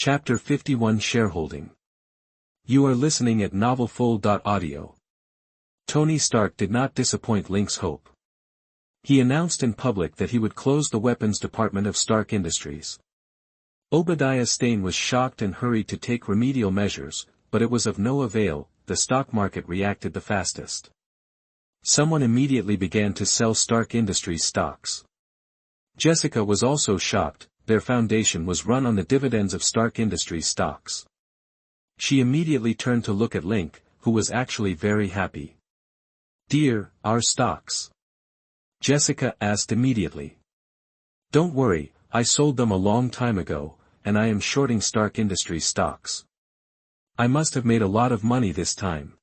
Chapter 51 Shareholding. You are listening at NovelsNew. Tony Stark did not disappoint Link's hope. He announced in public that he would close the weapons department of Stark Industries. Obadiah Stane was shocked and hurried to take remedial measures, but it was of no avail. The stock market reacted the fastest. Someone immediately began to sell Stark Industries stocks. Jessica was also shocked. Their foundation was run on the dividends of Stark Industries stocks. She immediately turned to look at Link, who was actually very happy. "Dear, our stocks?" Jessica asked immediately. "Don't worry, I sold them a long time ago, and I am shorting Stark Industries stocks. I must have made a lot of money this time.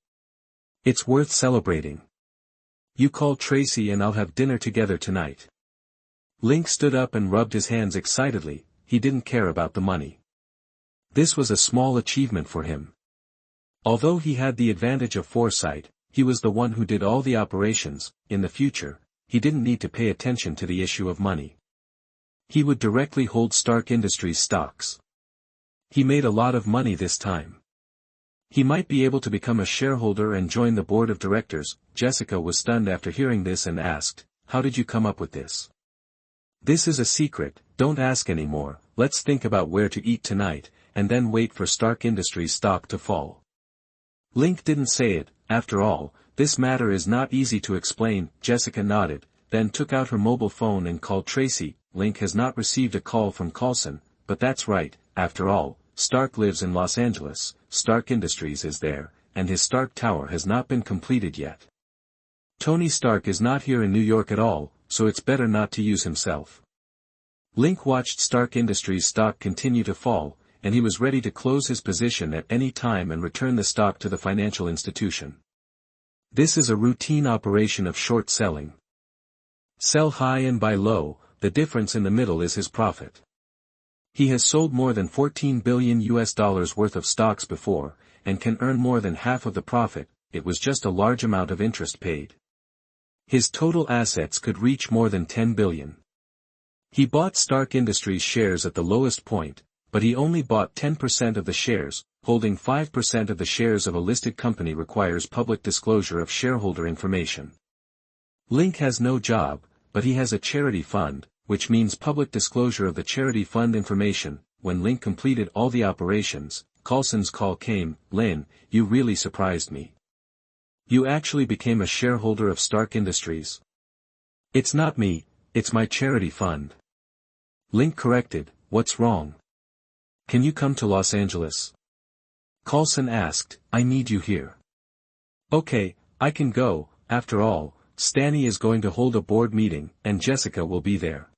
It's worth celebrating. You call Tracy and I'll have dinner together tonight." Link stood up and rubbed his hands excitedly. He didn't care about the money. This was a small achievement for him. Although he had the advantage of foresight, he was the one who did all the operations. In the future, he didn't need to pay attention to the issue of money. He would directly hold Stark Industries stocks. He made a lot of money this time. He might be able to become a shareholder and join the board of directors. Jessica was stunned after hearing this and asked, "How did you come up with this?" "This is a secret, don't ask anymore. Let's think about where to eat tonight, and then wait for Stark Industries stock to fall." Link didn't say it. After all, this matter is not easy to explain. Jessica nodded, then took out her mobile phone and called Tracy. Link has not received a call from Coulson, but that's right. After all, Stark lives in Los Angeles, Stark Industries is there, and his Stark Tower has not been completed yet. Tony Stark is not here in New York at all, so it's better not to use himself. Link watched Stark Industries stock continue to fall, and he was ready to close his position at any time and return the stock to the financial institution. This is a routine operation of short selling. Sell high and buy low, the difference in the middle is his profit. He has sold more than $14 billion worth of stocks before, and can earn more than half of the profit. It was just a large amount of interest paid. His total assets could reach more than $10 billion. He bought Stark Industries shares at the lowest point, but he only bought 10% of the shares. Holding 5% of the shares of a listed company requires public disclosure of shareholder information. Link has no job, but he has a charity fund, which means public disclosure of the charity fund information. When Link completed all the operations, Coulson's call came. "Lynn, you really surprised me. You actually became a shareholder of Stark Industries." "It's not me, it's my charity fund." Link corrected. "What's wrong? Can you come to Los Angeles?" Coulson asked. "I need you here." "Okay, I can go. After all, Stanny is going to hold a board meeting, and Jessica will be there."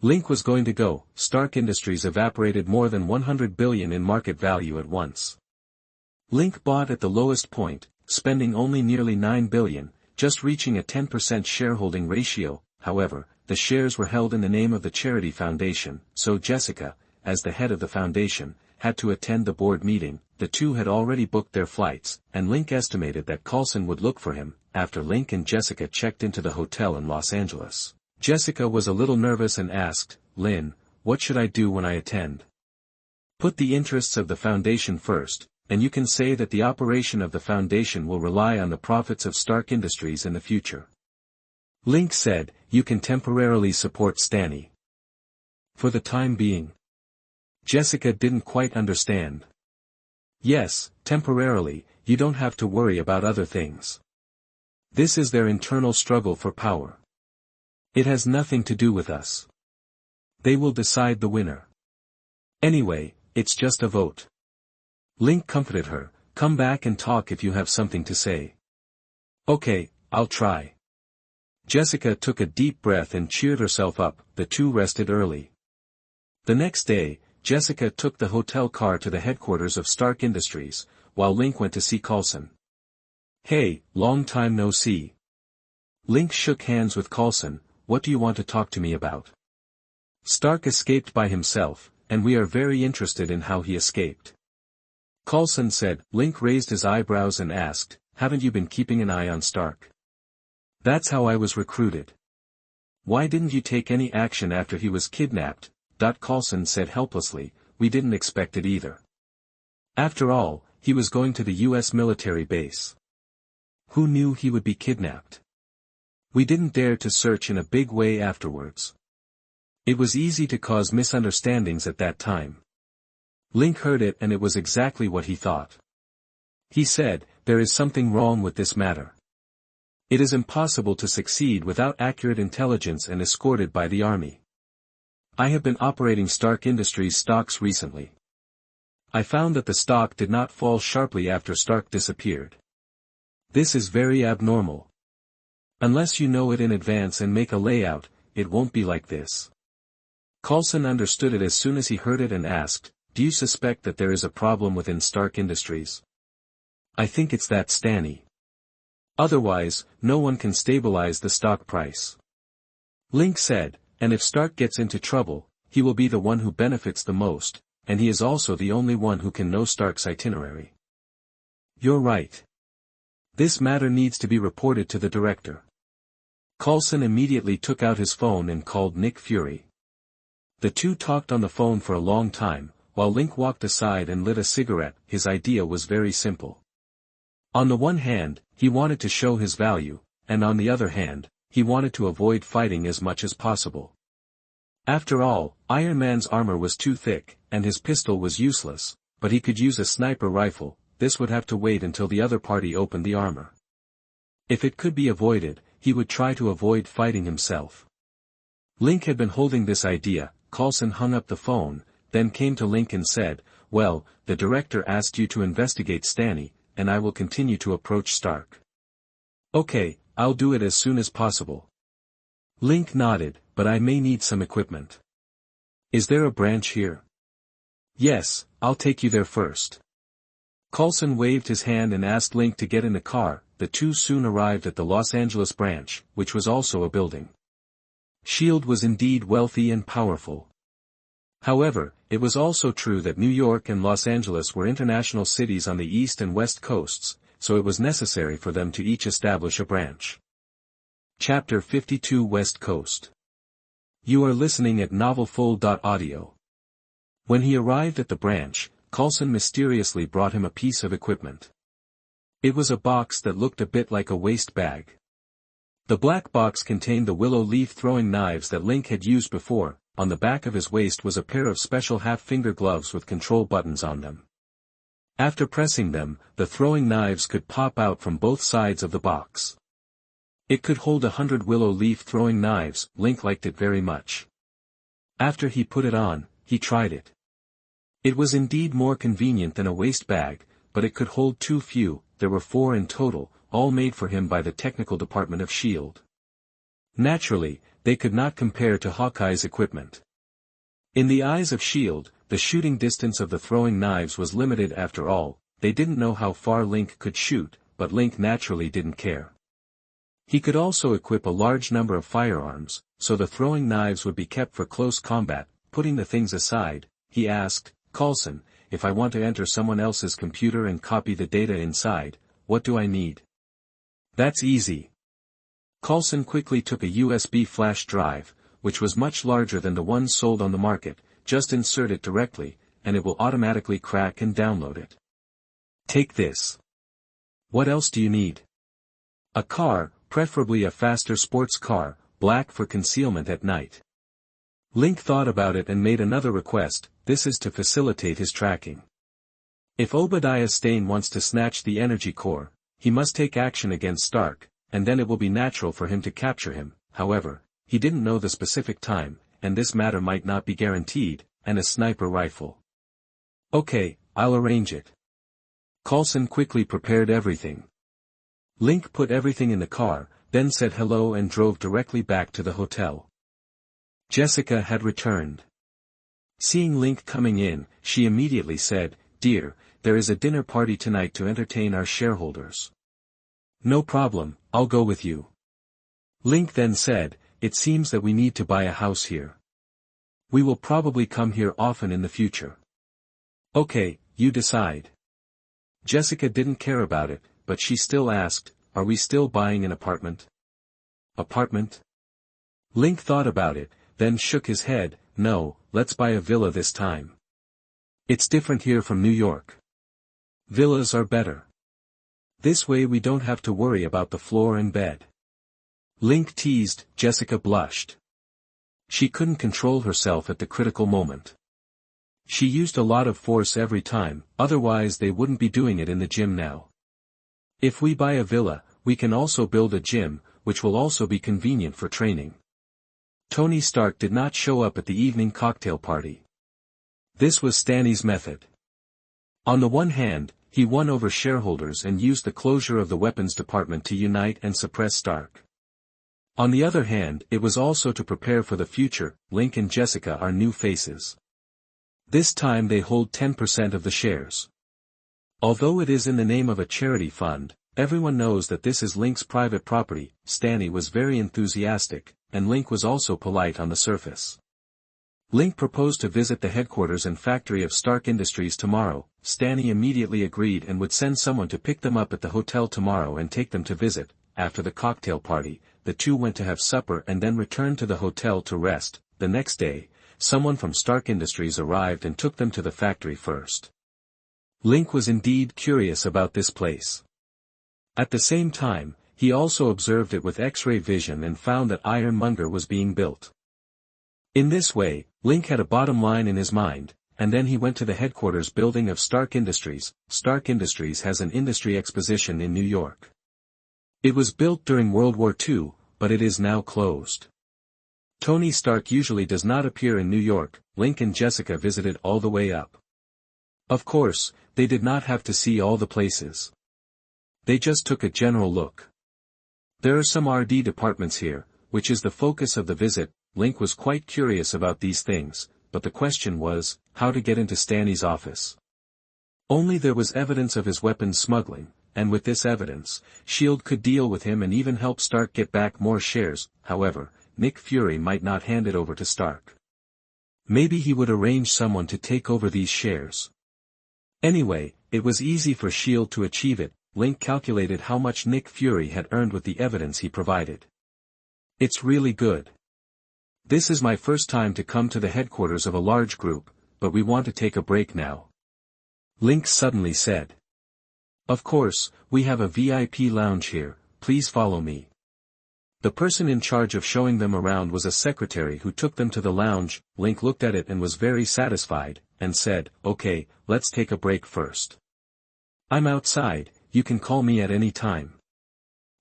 Link was going to go. Stark Industries evaporated more than $100 billion in market value at once. Link bought at the lowest point, spending only nearly $9 billion, just reaching a 10% shareholding ratio. However, the shares were held in the name of the charity foundation, so Jessica, as the head of the foundation, had to attend the board meeting. The two had already booked their flights, and Link estimated that Coulson would look for him. After Link and Jessica checked into the hotel in Los Angeles, Jessica was a little nervous and asked, "Lynn, what should I do when I attend?" "Put the interests of the foundation first, and you can say that the operation of the foundation will rely on the profits of Stark Industries in the future." Link said, "You can temporarily support Stanny." "For the time being?" Jessica didn't quite understand. "Yes, temporarily, you don't have to worry about other things. This is their internal struggle for power. It has nothing to do with us. They will decide the winner. Anyway, it's just a vote." Link comforted her. "Come back and talk if you have something to say." "Okay, I'll try." Jessica took a deep breath and cheered herself up. The two rested early. The next day, Jessica took the hotel car to the headquarters of Stark Industries, while Link went to see Coulson. "Hey, long time no see." Link shook hands with Coulson. "What do you want to talk to me about?" "Stark escaped by himself, and we are very interested in how he escaped." Coulson said. Link raised his eyebrows and asked, "Haven't you been keeping an eye on Stark?" "That's how I was recruited." "Why didn't you take any action after he was kidnapped?" Coulson said helplessly. we didn't expect it either. After all, he was going to the US military base. Who knew he would be kidnapped? We didn't dare to search in a big way afterwards. It was easy to cause misunderstandings at that time. Link heard it and it was exactly what he thought. He said, "There is something wrong with this matter. It is impossible to succeed without accurate intelligence and escorted by the army. I have been operating Stark Industries stocks recently. I found that the stock did not fall sharply after Stark disappeared. This is very abnormal. Unless you know it in advance and make a layout, it won't be like this." Coulson understood it as soon as he heard it and asked, "Do you suspect that there is a problem within Stark Industries?" "I think it's that Stanny. Otherwise, no one can stabilize the stock price." Link said, "And if Stark gets into trouble, he will be the one who benefits the most, and he is also the only one who can know Stark's itinerary." "You're right. This matter needs to be reported to the director." Coulson immediately took out his phone and called Nick Fury. The two talked on the phone for a long time, while Link walked aside and lit a cigarette. His idea was very simple. On the one hand, he wanted to show his value, and on the other hand, he wanted to avoid fighting as much as possible. After all, Iron Man's armor was too thick, and his pistol was useless, but he could use a sniper rifle. This would have to wait until the other party opened the armor. If it could be avoided, he would try to avoid fighting himself. Link had been holding this idea. Coulson hung up the phone, then came to Link and said, "Well, the director asked you to investigate Stanny, and I will continue to approach Stark." "Okay, I'll do it as soon as possible." Link nodded, "But I may need some equipment. Is there a branch here?" "Yes, I'll take you there first." Coulson waved his hand and asked Link to get in the car. The two soon arrived at the Los Angeles branch, which was also a building. S.H.I.E.L.D. was indeed wealthy and powerful. However, it was also true that New York and Los Angeles were international cities on the east and west coasts, so it was necessary for them to each establish a branch. Chapter 52 West Coast. You are listening at NovelsNew. When he arrived at the branch, Coulson mysteriously brought him a piece of equipment. It was a box that looked a bit like a waste bag. The black box contained the willow leaf throwing knives that Link had used before. On the back of his waist was a pair of special half-finger gloves with control buttons on them. After pressing them, the throwing knives could pop out from both sides of the box. It could hold 100 willow leaf throwing knives. Link liked it very much. After he put it on, he tried it. It was indeed more convenient than a waste bag, but it could hold too few. There were 4 in total, all made for him by the technical department of S.H.I.E.L.D. Naturally, they could not compare to Hawkeye's equipment. In the eyes of S.H.I.E.L.D., the shooting distance of the throwing knives was limited after all. They didn't know how far Link could shoot, but Link naturally didn't care. He could also equip a large number of firearms, so the throwing knives would be kept for close combat. Putting the things aside, he asked, "Coulson, if I want to enter someone else's computer and copy the data inside, what do I need?" "That's easy." Coulson quickly took a USB flash drive, which was much larger than the ones sold on the market. Just insert it directly, and it will automatically crack and download it. "Take this." "What else do you need?" "A car, preferably a faster sports car, black for concealment at night." Link thought about it and made another request. This is to facilitate his tracking. If Obadiah Stane wants to snatch the energy core, he must take action against Stark, and then it will be natural for him to capture him. However, he didn't know the specific time, and this matter might not be guaranteed, and a sniper rifle. "Okay, I'll arrange it." Coulson quickly prepared everything. Link put everything in the car, then said hello and drove directly back to the hotel. Jessica had returned. Seeing Link coming in, she immediately said, "Dear, there is a dinner party tonight to entertain our shareholders." "No problem, I'll go with you." Link then said, "It seems that we need to buy a house here. We will probably come here often in the future." "Okay, you decide." Jessica didn't care about it, but she still asked, "Are we still buying an apartment?" "Apartment?" Link thought about it, then shook his head. "No, let's buy a villa this time." It's different here from New York. Villas are better. This way we don't have to worry about the floor and bed. Link teased. Jessica blushed. She couldn't control herself at the critical moment. She used a lot of force every time, otherwise they wouldn't be doing it in the gym now. If we buy a villa, we can also build a gym, which will also be convenient for training. Tony Stark did not show up at the evening cocktail party. This was Stanley's method. On the one hand, he won over shareholders and used the closure of the weapons department to unite and suppress Stark. On the other hand, it was also to prepare for the future. Link and Jessica are new faces. This time they hold 10% of the shares. Although it is in the name of a charity fund, everyone knows that this is Link's private property. Stanley was very enthusiastic, and Link was also polite on the surface. Link proposed to visit the headquarters and factory of Stark Industries tomorrow. Stanley immediately agreed and would send someone to pick them up at the hotel tomorrow and take them to visit. After the cocktail party, the two went to have supper and then returned to the hotel to rest. The next day, someone from Stark Industries arrived and took them to the factory first. Link was indeed curious about this place. At the same time, he also observed it with X-ray vision and found that Ironmonger was being built. In this way, Link had a bottom line in his mind, and then he went to the headquarters building of Stark Industries. Stark Industries has an industry exposition in New York. It was built during World War II, but it is now closed. Tony Stark usually does not appear in New York. Link and Jessica visited all the way up. Of course, they did not have to see all the places. They just took a general look. There are some R&D departments here, which is the focus of the visit. Link was quite curious about these things, but the question was, how to get into Stanley's office. Only there was evidence of his weapons smuggling, and with this evidence, S.H.I.E.L.D. could deal with him and even help Stark get back more shares. However, Nick Fury might not hand it over to Stark. Maybe he would arrange someone to take over these shares. Anyway, it was easy for S.H.I.E.L.D. to achieve it. Link calculated how much Nick Fury had earned with the evidence he provided. It's really good. This is my first time to come to the headquarters of a large group, but we want to take a break now. Link suddenly said. Of course, we have a VIP lounge here, please follow me. The person in charge of showing them around was a secretary who took them to the lounge. Link looked at it and was very satisfied, and said, okay, let's take a break first. I'm outside, you can call me at any time.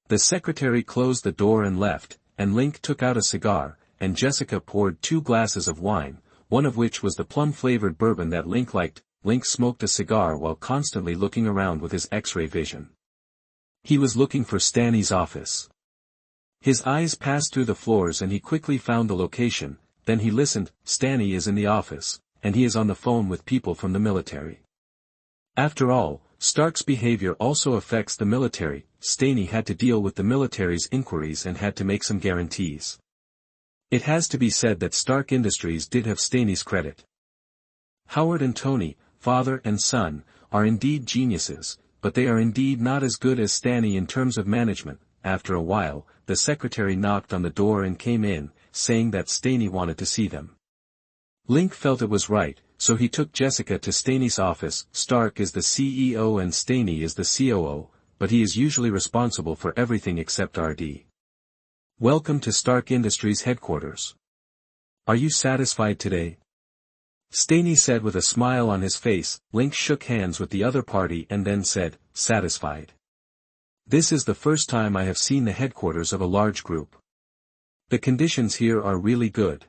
The secretary closed the door and left, and Link took out a cigar, and Jessica poured 2 glasses of wine, one of which was the plum-flavored bourbon that Link liked. Link smoked a cigar while constantly looking around with his X-ray vision. He was looking for Stanley's office. His eyes passed through the floors and he quickly found the location. Then he listened. Stanley is in the office, and he is on the phone with people from the military. After all, Stark's behavior also affects the military. Stanley had to deal with the military's inquiries and had to make some guarantees. It has to be said that Stark Industries did have Stanley's credit. Howard and Tony, father and son, are indeed geniuses, but they are indeed not as good as Stanley in terms of management. After a while, the secretary knocked on the door and came in, saying that Stanley wanted to see them. Link felt it was right, so he took Jessica to Stanley's office. Stark is the CEO and Stanley is the COO, but he is usually responsible for everything except R&D. Welcome to Stark Industries headquarters. Are you satisfied today? Stanley said with a smile on his face. Link shook hands with the other party and then said, satisfied. This is the first time I have seen the headquarters of a large group. The conditions here are really good.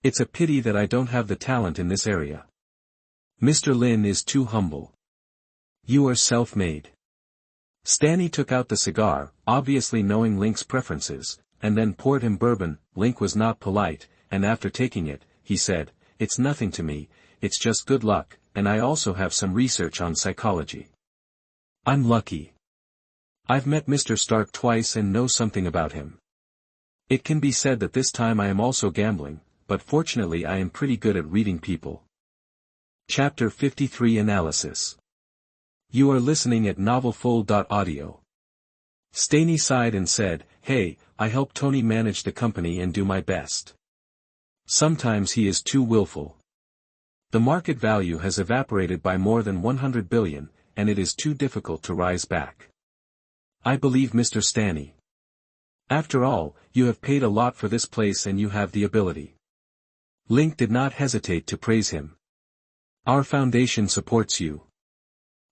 It's a pity that I don't have the talent in this area. Mr. Lin is too humble. You are self-made. Stanley took out the cigar, obviously knowing Link's preferences, and then poured him bourbon. Link was not polite, and after taking it, he said, it's nothing to me, it's just good luck, and I also have some research on psychology. I'm lucky. I've met Mr. Stark twice and know something about him. It can be said that this time I am also gambling, but fortunately I am pretty good at reading people. Chapter 53 Analysis. You are listening at NovelsNew. Stanley sighed and said, hey, I help Tony manage the company and do my best. Sometimes he is too willful. The market value has evaporated by more than 100 billion, and it is too difficult to rise back. I believe Mr. Stanley. After all, you have paid a lot for this place and you have the ability. Link did not hesitate to praise him. Our foundation supports you.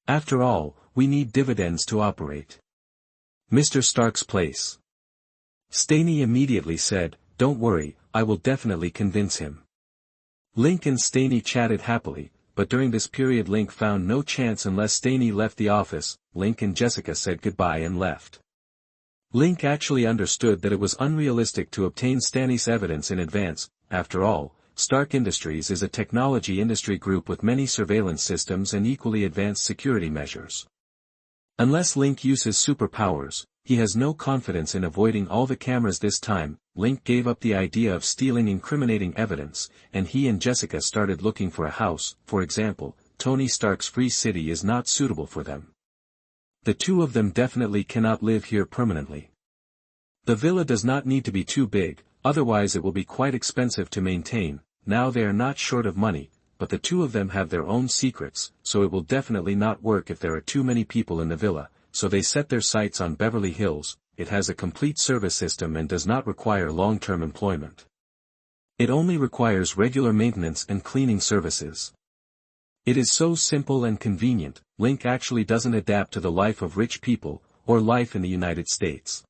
After all, we need dividends to operate. Mr. Stark's place. Stanley immediately said, "Don't worry, I will definitely convince him." Link and Stanley chatted happily, but during this period Link found no chance unless Stanley left the office. Link and Jessica said goodbye and left. Link actually understood that it was unrealistic to obtain Stanley's evidence in advance. After all, Stark Industries is a technology industry group with many surveillance systems and equally advanced security measures. Unless Link uses superpowers, he has no confidence in avoiding all the cameras this time. Link gave up the idea of stealing incriminating evidence, and he and Jessica started looking for a house. For example, Tony Stark's Free City is not suitable for them. The two of them definitely cannot live here permanently. The villa does not need to be too big, otherwise it will be quite expensive to maintain. Now they are not short of money, but the two of them have their own secrets, so it will definitely not work if there are too many people in the villa, so they set their sights on Beverly Hills. It has a complete service system and does not require long-term employment. It only requires regular maintenance and cleaning services. It is so simple and convenient. Link actually doesn't adapt to the life of rich people, or life in the United States.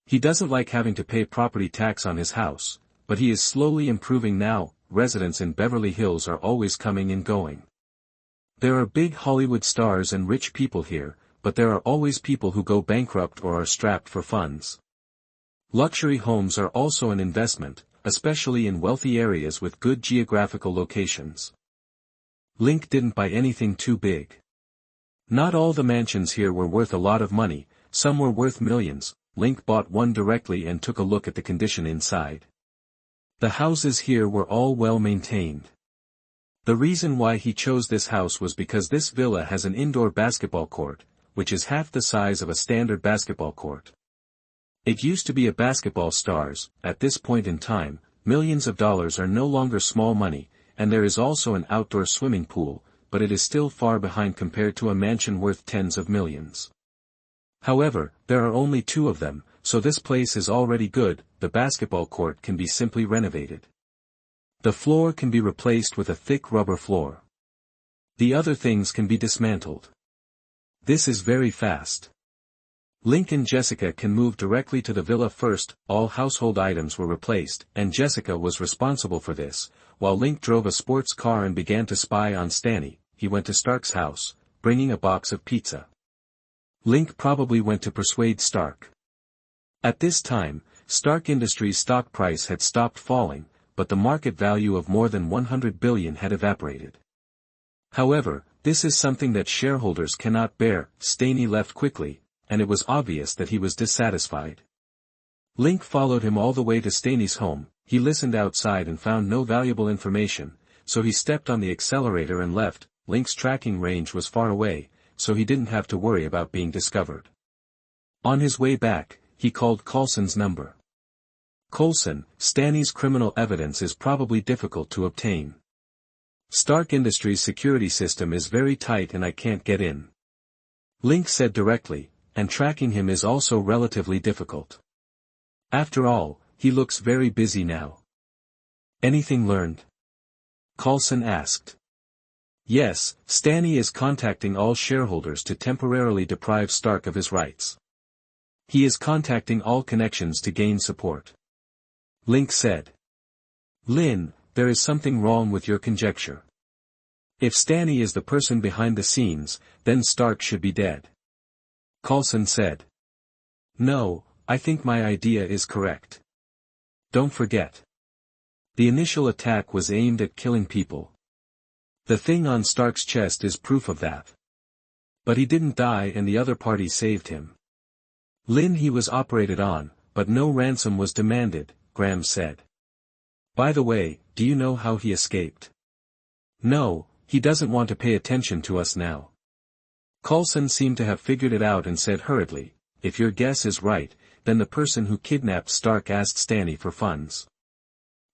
He doesn't like having to pay property tax on his house, but he is slowly improving now. Residents in Beverly Hills are always coming and going. There are big Hollywood stars and rich people here, but there are always people who go bankrupt or are strapped for funds. Luxury homes are also an investment, especially in wealthy areas with good geographical locations. Link didn't buy anything too big. Not all the mansions here were worth a lot of money, some were worth millions. Link bought one directly and took a look at the condition inside. The houses here were all well maintained. The reason why he chose this house was because this villa has an indoor basketball court, which is half the size of a standard basketball court. It used to be a basketball stars. At this point in time, millions of dollars are no longer small money, and there is also an outdoor swimming pool, but it is still far behind compared to a mansion worth tens of millions. However, there are only two of them, so this place is already good. The basketball court can be simply renovated. The floor can be replaced with a thick rubber floor. The other things can be dismantled. This is very fast. Link and Jessica can move directly to the villa first. All household items were replaced, and Jessica was responsible for this. While Link drove a sports car and began to spy on Stanley, he went to Stark's house, bringing a box of pizza. Link probably went to persuade Stark. At this time, Stark Industries' stock price had stopped falling, but the market value of more than 100 billion had evaporated. However, this is something that shareholders cannot bear. Stanley left quickly, and it was obvious that he was dissatisfied. Link followed him all the way to Stanley's home. He listened outside and found no valuable information, so he stepped on the accelerator and left. Link's tracking range was far away, so he didn't have to worry about being discovered. On his way back, he called Coulson's number. Coulson, Stanley's criminal evidence is probably difficult to obtain. Stark Industries' security system is very tight and I can't get in. Link said directly, and tracking him is also relatively difficult. After all, he looks very busy now. Anything learned? Coulson asked. Yes, Stanley is contacting all shareholders to temporarily deprive Stark of his rights. He is contacting all connections to gain support. Link said. Lin, there is something wrong with your conjecture. If Stanley is the person behind the scenes, then Stark should be dead. Coulson said. No, I think my idea is correct. Don't forget. The initial attack was aimed at killing people. The thing on Stark's chest is proof of that. But he didn't die and the other party saved him. Lin, he was operated on, but no ransom was demanded, Graham said. By the way, do you know how he escaped? No, he doesn't want to pay attention to us now. Coulson seemed to have figured it out and said hurriedly, if your guess is right, then the person who kidnapped Stark asked Stanley for funds.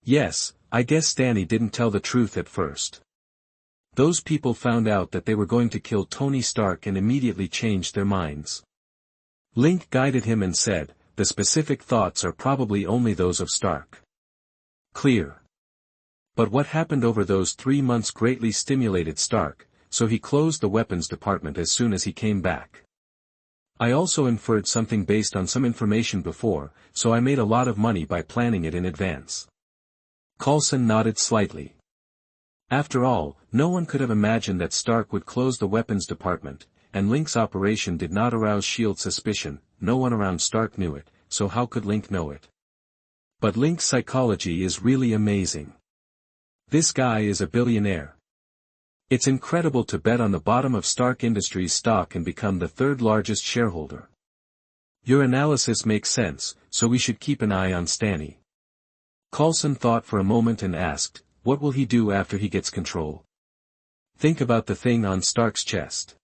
Yes, I guess Stanley didn't tell the truth at first. Those people found out that they were going to kill Tony Stark and immediately changed their minds. Link guided him and said, "The specific thoughts are probably only those of Stark." Clear. But what happened over those 3 months greatly stimulated Stark, so he closed the weapons department as soon as he came back. I also inferred something based on some information before, so I made a lot of money by planning it in advance. Coulson nodded slightly. After all, no one could have imagined that Stark would close the weapons department, and Link's operation did not arouse S.H.I.E.L.D. suspicion. No one around Stark knew it, so how could Link know it? But Link's psychology is really amazing. This guy is a billionaire. It's incredible to bet on the bottom of Stark Industries stock and become the third largest shareholder. Your analysis makes sense, so we should keep an eye on Stanny. Coulson thought for a moment and asked, "What will he do after he gets control?" "Think about the thing on Stark's chest."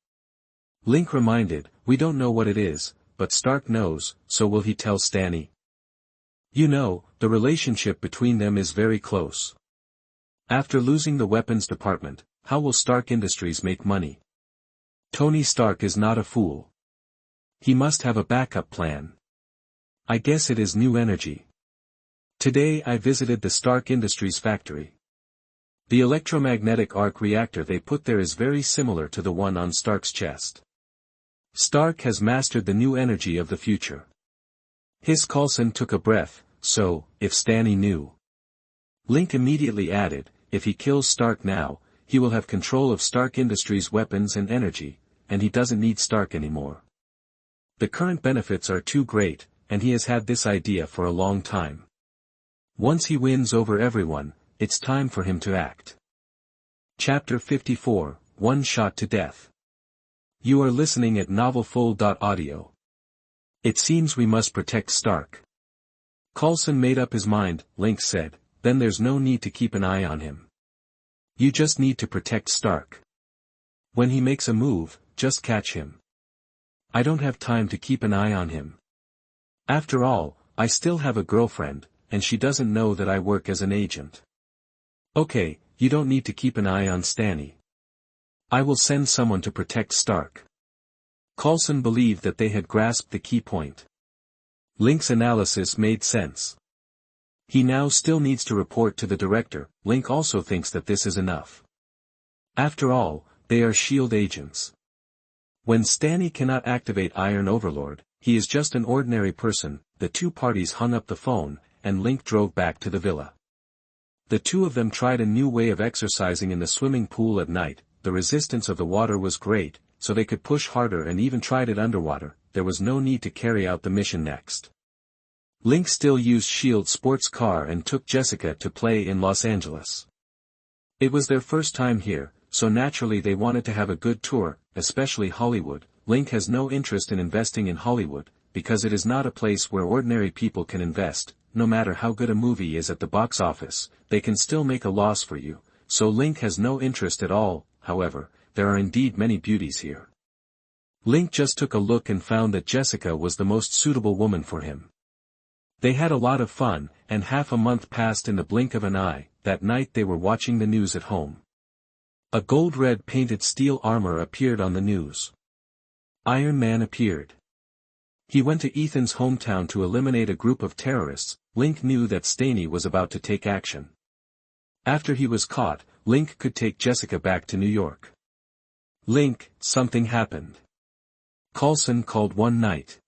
Link reminded, "We don't know what it is, but Stark knows, so will he tell Stanny?" "You know, the relationship between them is very close. After losing the weapons department, how will Stark Industries make money? Tony Stark is not a fool. He must have a backup plan. I guess it is new energy. Today I visited the Stark Industries factory. The electromagnetic arc reactor they put there is very similar to the one on Stark's chest. Stark has mastered the new energy of the future." Coulson took a breath, "So, if Stanny knew." Link immediately added, "If he kills Stark now, he will have control of Stark Industries' weapons and energy, and he doesn't need Stark anymore. The current benefits are too great, and he has had this idea for a long time. Once he wins over everyone, it's time for him to act." Chapter 54, One Shot to Death. You are listening at NovelsNew. It seems we must protect Stark. Coulson made up his mind, Link said, "Then there's no need to keep an eye on him. You just need to protect Stark. When he makes a move, just catch him. I don't have time to keep an eye on him. After all, I still have a girlfriend, and she doesn't know that I work as an agent." "Okay, you don't need to keep an eye on Stanny. I will send someone to protect Stark." Coulson believed that they had grasped the key point. Link's analysis made sense. He now still needs to report to the director. Link also thinks that this is enough. After all, they are S.H.I.E.L.D. agents. When Stanny cannot activate Iron Overlord, he is just an ordinary person. The two parties hung up the phone, and Link drove back to the villa. The two of them tried a new way of exercising in the swimming pool at night. The resistance of the water was great, so they could push harder, and even tried it underwater. There was no need to carry out the mission next. Link still used S.H.I.E.L.D.'s sports car and took Jessica to play in Los Angeles. It was their first time here, so naturally they wanted to have a good tour, especially Hollywood. Link has no interest in investing in Hollywood, because it is not a place where ordinary people can invest. No matter how good a movie is at the box office, they can still make a loss for you, so Link has no interest at all. However, there are indeed many beauties here. Link just took a look and found that Jessica was the most suitable woman for him. They had a lot of fun, and half a month passed in the blink of an eye. That night they were watching the news at home. A gold-red painted steel armor appeared on the news. Iron Man appeared. He went to Ethan's hometown to eliminate a group of terrorists. Link knew that Stanny was about to take action. After he was caught, Link could take Jessica back to New York. "Link, something happened." Coulson called one night.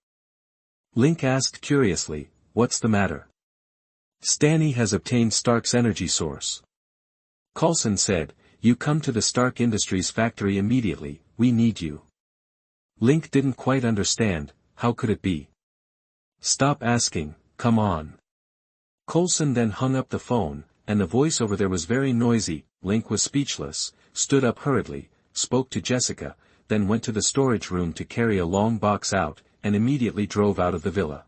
Link asked curiously, "What's the matter?" "Stanny has obtained Stark's energy source." Coulson said, "You come to the Stark Industries factory immediately, we need you." Link didn't quite understand. How could it be? "Stop asking, come on." Coulson then hung up the phone, and the voice over there was very noisy. Link was speechless, stood up hurriedly, spoke to Jessica, then went to the storage room to carry a long box out, and immediately drove out of the villa.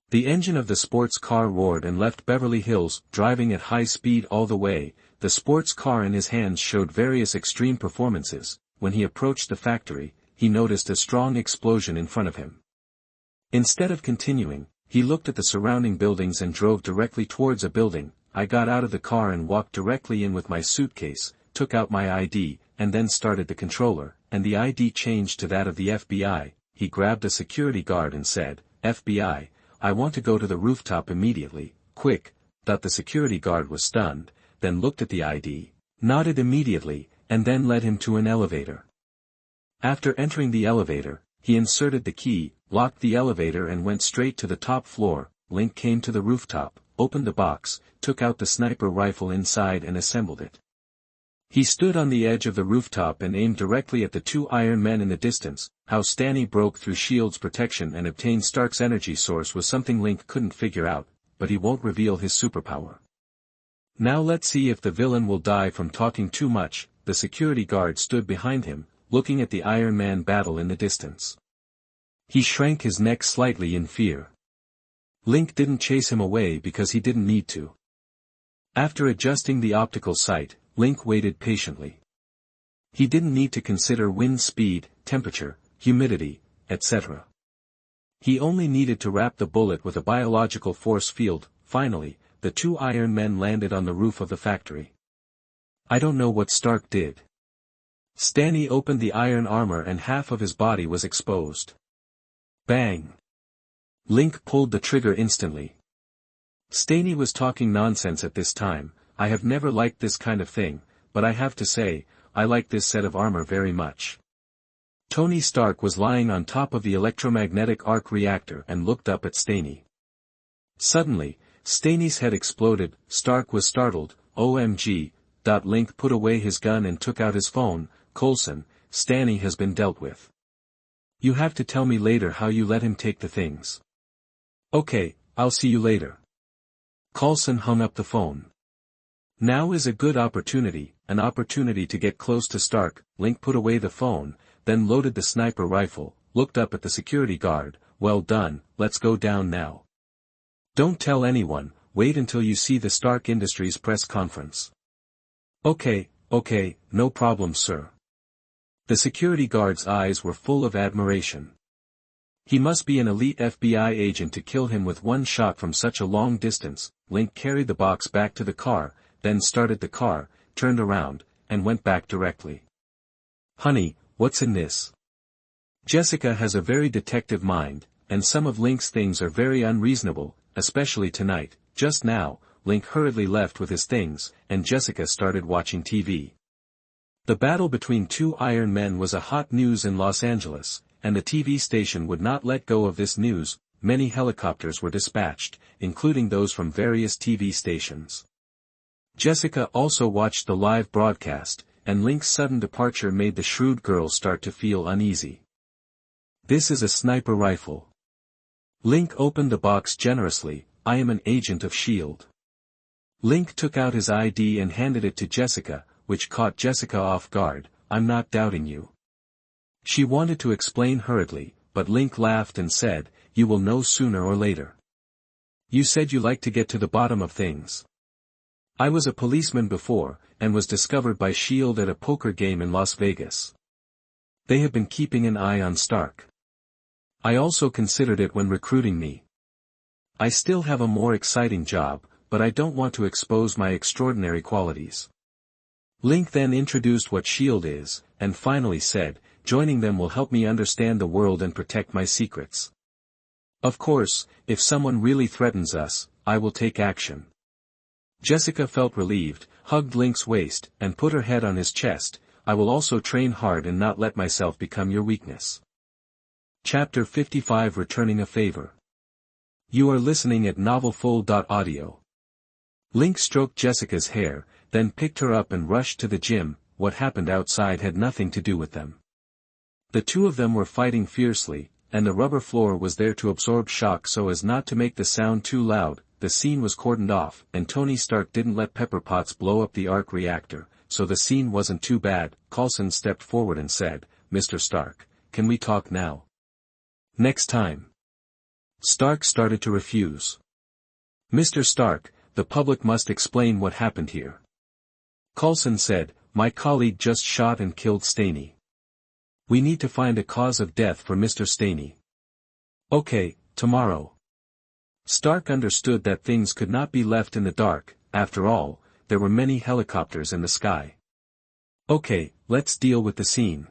The engine of the sports car roared and left Beverly Hills, driving at high speed all the way. The sports car in his hands showed various extreme performances. When he approached the factory, he noticed a strong explosion in front of him. Instead of continuing, he looked at the surrounding buildings and drove directly towards a building. "I got out of the car and walked directly in with my suitcase, took out my ID, and then started the controller, and the ID changed to that of the FBI. He grabbed a security guard and said, "FBI, I want to go to the rooftop immediately, quick." The security guard was stunned, then looked at the ID, nodded immediately, and then led him to an elevator. After entering the elevator, he inserted the key, locked the elevator and went straight to the top floor. Link came to the rooftop, opened the box, took out the sniper rifle inside and assembled it. He stood on the edge of the rooftop and aimed directly at the two Iron Men in the distance. How Stanley broke through S.H.I.E.L.D's protection and obtained Stark's energy source was something Link couldn't figure out, but he won't reveal his superpower. Now let's see if the villain will die from talking too much. The security guard stood behind him, looking at the Iron Man battle in the distance. He shrank his neck slightly in fear. Link didn't chase him away because he didn't need to. After adjusting the optical sight, Link waited patiently. He didn't need to consider wind speed, temperature, humidity, etc. He only needed to wrap the bullet with a biological force field. Finally, the two Iron Men landed on the roof of the factory. I don't know what Stark did. Stanley opened the iron armor and half of his body was exposed. Bang! Link pulled the trigger instantly. Stanley was talking nonsense at this time. I have never liked this kind of thing, but I have to say, I like this set of armor very much. Tony Stark was lying on top of the electromagnetic arc reactor and looked up at Stanley. Suddenly, Stanley's head exploded. Stark was startled. OMG. Link put away his gun and took out his phone. Coulson, Stanley has been dealt with. You have to tell me later how you let him take the things. Okay, I'll see you later. Coulson hung up the phone. Now is a good opportunity, an opportunity to get close to Stark. Link put away the phone, then loaded the sniper rifle, looked up at the security guard. Well done, let's go down now. Don't tell anyone, wait until you see the Stark Industries press conference. Okay, no problem, sir. The security guard's eyes were full of admiration. He must be an elite FBI agent to kill him with one shot from such a long distance. Link carried the box back to the car, then started the car, turned around, and went back directly. Honey, what's in this? Jessica has a very detective mind, and some of Link's things are very unreasonable, especially tonight. Just now, Link hurriedly left with his things, and Jessica started watching TV. The battle between two Iron Men was a hot news in Los Angeles, and the TV station would not let go of this news. Many helicopters were dispatched, including those from various TV stations. Jessica also watched the live broadcast, and Link's sudden departure made the shrewd girl start to feel uneasy. This is a sniper rifle. Link opened the box generously. I am an agent of S.H.I.E.L.D. Link took out his ID and handed it to Jessica, which caught Jessica off guard. I'm not doubting you. She wanted to explain hurriedly, but Link laughed and said, you will know sooner or later. You said you like to get to the bottom of things. I was a policeman before, and was discovered by S.H.I.E.L.D. at a poker game in Las Vegas. They have been keeping an eye on Stark. I also considered it when recruiting me. I still have a more exciting job, but I don't want to expose my extraordinary qualities. Link then introduced what S.H.I.E.L.D. is, and finally said, joining them will help me understand the world and protect my secrets. Of course, if someone really threatens us, I will take action. Jessica felt relieved, hugged Link's waist, and put her head on his chest. I will also train hard and not let myself become your weakness. Chapter 55 Returning a Favor. You are listening at NovelsNew. Link stroked Jessica's hair, then picked her up and rushed to the gym. What happened outside had nothing to do with them. The two of them were fighting fiercely, and the rubber floor was there to absorb shock so as not to make the sound too loud. The scene was cordoned off, and Tony Stark didn't let Pepper Potts blow up the arc reactor, so the scene wasn't too bad. Coulson stepped forward and said, Mr. Stark, can we talk now? Next time. Stark started to refuse. Mr. Stark, the public must explain what happened here. Coulson said, my colleague just shot and killed Stanley. We need to find a cause of death for Mr. Stanley. Okay, tomorrow. Stark understood that things could not be left in the dark. After all, there were many helicopters in the sky. Okay, let's deal with the scene.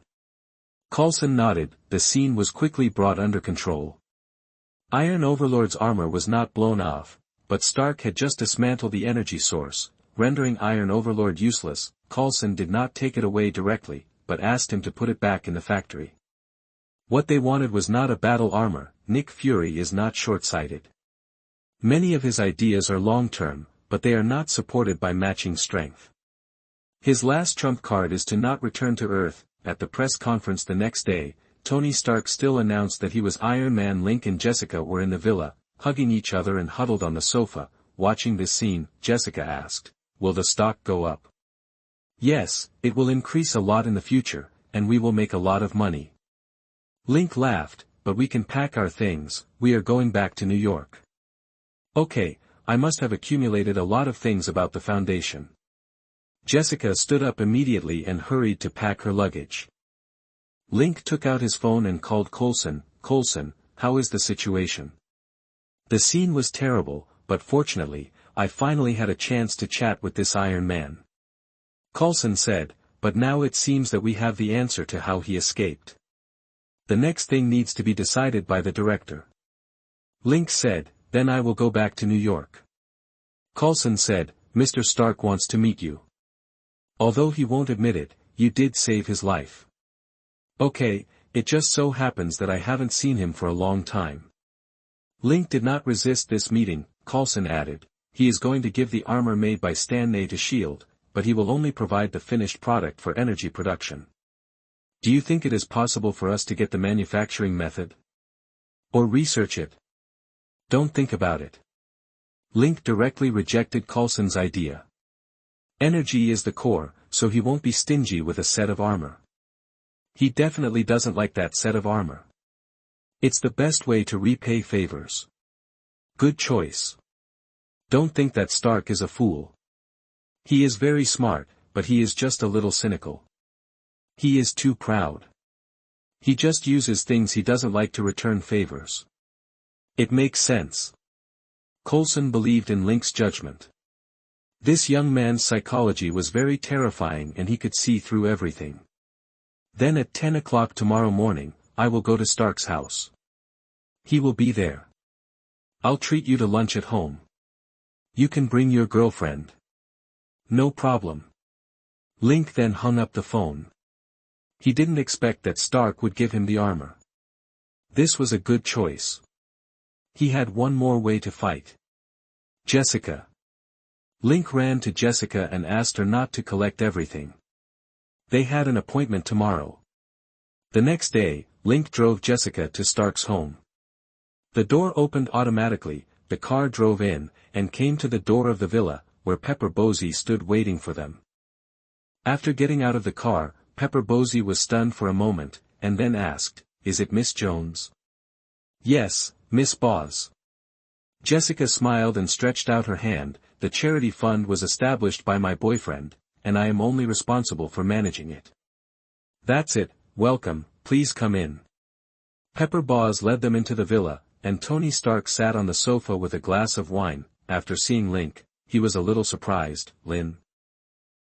Coulson nodded. The scene was quickly brought under control. Iron Overlord's armor was not blown off, but Stark had just dismantled the energy source, rendering Iron Overlord useless. Coulson did not take it away directly, but asked him to put it back in the factory. What they wanted was not a battle armor. Nick Fury is not short-sighted. Many of his ideas are long-term, but they are not supported by matching strength. His last trump card is to not return to Earth. At the press conference the next day, Tony Stark still announced that he was Iron Man. Link and Jessica were in the villa, hugging each other and huddled on the sofa. Watching this scene, Jessica asked, "Will the stock go up?" "Yes, it will increase a lot in the future, and we will make a lot of money." Link laughed, "But we can pack our things, we are going back to New York." "Okay, I must have accumulated a lot of things about the Foundation." Jessica stood up immediately and hurried to pack her luggage. Link took out his phone and called Coulson. "Coulson, how is the situation?" "The scene was terrible, but fortunately, I finally had a chance to chat with this Iron Man," Coulson said, "but now it seems that we have the answer to how he escaped. The next thing needs to be decided by the director." Link said, "Then I will go back to New York." Coulson said, "Mr. Stark wants to meet you. Although he won't admit it, you did save his life." "Okay, it just so happens that I haven't seen him for a long time." Link did not resist this meeting. Coulson added, "He is going to give the armor made by Stanley to S.H.I.E.L.D., but he will only provide the finished product for energy production. Do you think it is possible for us to get the manufacturing method? Or research it? Don't think about it." Link directly rejected Coulson's idea. Energy is the core, so he won't be stingy with a set of armor. He definitely doesn't like that set of armor. It's the best way to repay favors. Good choice. Don't think that Stark is a fool. He is very smart, but he is just a little cynical. He is too proud. He just uses things he doesn't like to return favors. It makes sense. Coulson believed in Link's judgment. This young man's psychology was very terrifying and he could see through everything. "Then at 10 o'clock tomorrow morning, I will go to Stark's house. He will be there. I'll treat you to lunch at home. You can bring your girlfriend." "No problem." Link then hung up the phone. He didn't expect that Stark would give him the armor. This was a good choice. He had one more way to fight. Jessica. Link ran to Jessica and asked her not to collect everything. They had an appointment tomorrow. The next day, Link drove Jessica to Stark's home. The door opened automatically, the car drove in, and came to the door of the villa, where Pepper Posey stood waiting for them. After getting out of the car, Pepper Posey was stunned for a moment, and then asked, "Is it Miss Jones?" "Yes, Miss Boz." Jessica smiled and stretched out her hand. "The charity fund was established by my boyfriend, and I am only responsible for managing it." "That's it, welcome, please come in." Pepper Boz led them into the villa, and Tony Stark sat on the sofa with a glass of wine. After seeing Link, he was a little surprised. "Lynn."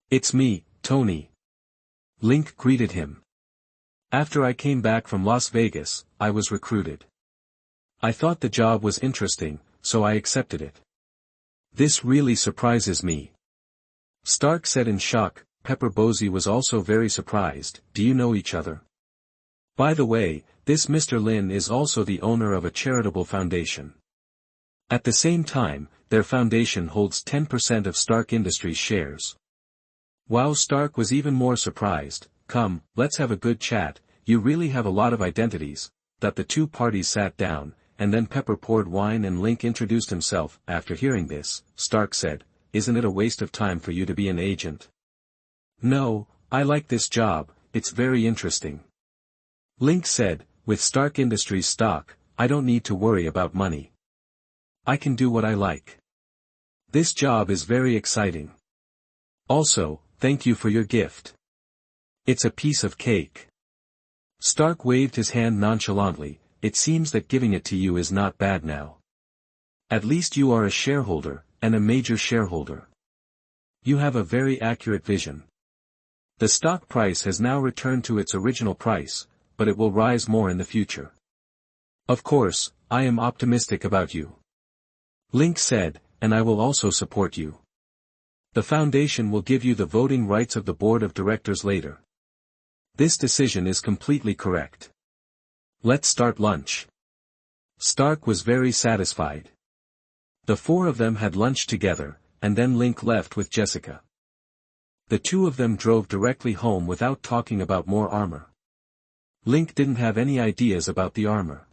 "It's me, Tony." Link greeted him. "After I came back from Las Vegas, I was recruited. I thought the job was interesting, so I accepted it. This really surprises me." Stark said in shock. Pepper Posey was also very surprised. "Do you know each other? By the way, this Mr. Lin is also the owner of a charitable foundation. At the same time, their foundation holds 10% of Stark Industries shares." Wow, Stark was even more surprised. "Come, let's have a good chat, you really have a lot of identities." That the two parties sat down, and then Pepper poured wine and Link introduced himself. After hearing this, Stark said, "Isn't it a waste of time for you to be an agent?" "No, I like this job, it's very interesting." Link said, "With Stark Industries stock, I don't need to worry about money. I can do what I like. This job is very exciting. Also, thank you for your gift. It's a piece of cake." Stark waved his hand nonchalantly. "It seems that giving it to you is not bad now. At least you are a shareholder, and a major shareholder. You have a very accurate vision." The stock price has now returned to its original price, but it will rise more in the future. Of course, I am optimistic about you. Link said, and I will also support you. The Foundation will give you the voting rights of the board of directors later. This decision is completely correct. Let's start lunch. Stark was very satisfied. The four of them had lunch together, and then Link left with Jessica. The two of them drove directly home without talking about more armor. Link didn't have any ideas about the armor.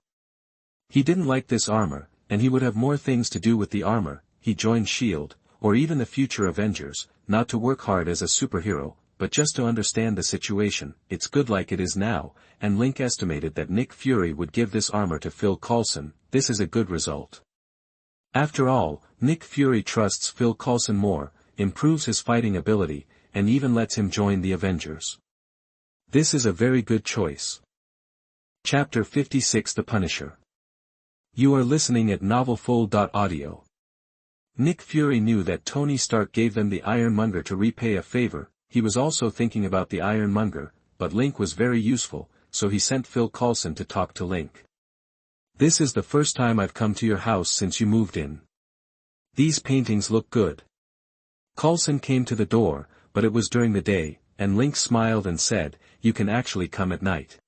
He didn't like this armor, and he would have more things to do with the armor. He joined S.H.I.E.L.D., or even the future Avengers, not to work hard as a superhero, but just to understand the situation. It's good like it is now, and Link estimated that Nick Fury would give this armor to Phil Coulson. This is a good result. After all, Nick Fury trusts Phil Coulson more, improves his fighting ability, and even lets him join the Avengers. This is a very good choice. Chapter 56 The Punisher. You are listening at NovelsNew. Nick Fury knew that Tony Stark gave them the Ironmonger to repay a favor. He was also thinking about the Ironmonger, but Link was very useful, so he sent Phil Coulson to talk to Link. This is the first time I've come to your house since you moved in. These paintings look good. Coulson came to the door, but it was during the day, and Link smiled and said, "You can actually come at night.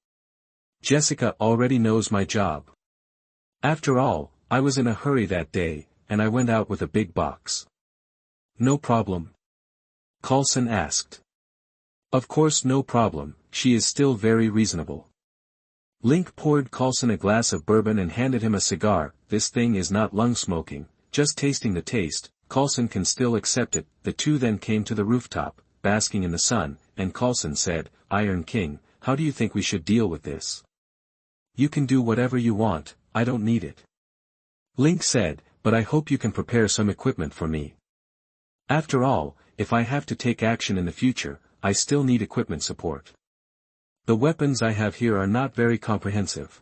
Jessica already knows my job. After all, I was in a hurry that day, and I went out with a big box." "No problem?" Coulson asked. "Of course no problem, she is still very reasonable." Link poured Coulson a glass of bourbon and handed him a cigar. "This thing is not lung smoking, just tasting the taste, Coulson can still accept it." The two then came to the rooftop, basking in the sun, and Coulson said, "Iron King, how do you think we should deal with this?" "You can do whatever you want, I don't need it." Link said, "But I hope you can prepare some equipment for me. After all, if I have to take action in the future, I still need equipment support. The weapons I have here are not very comprehensive.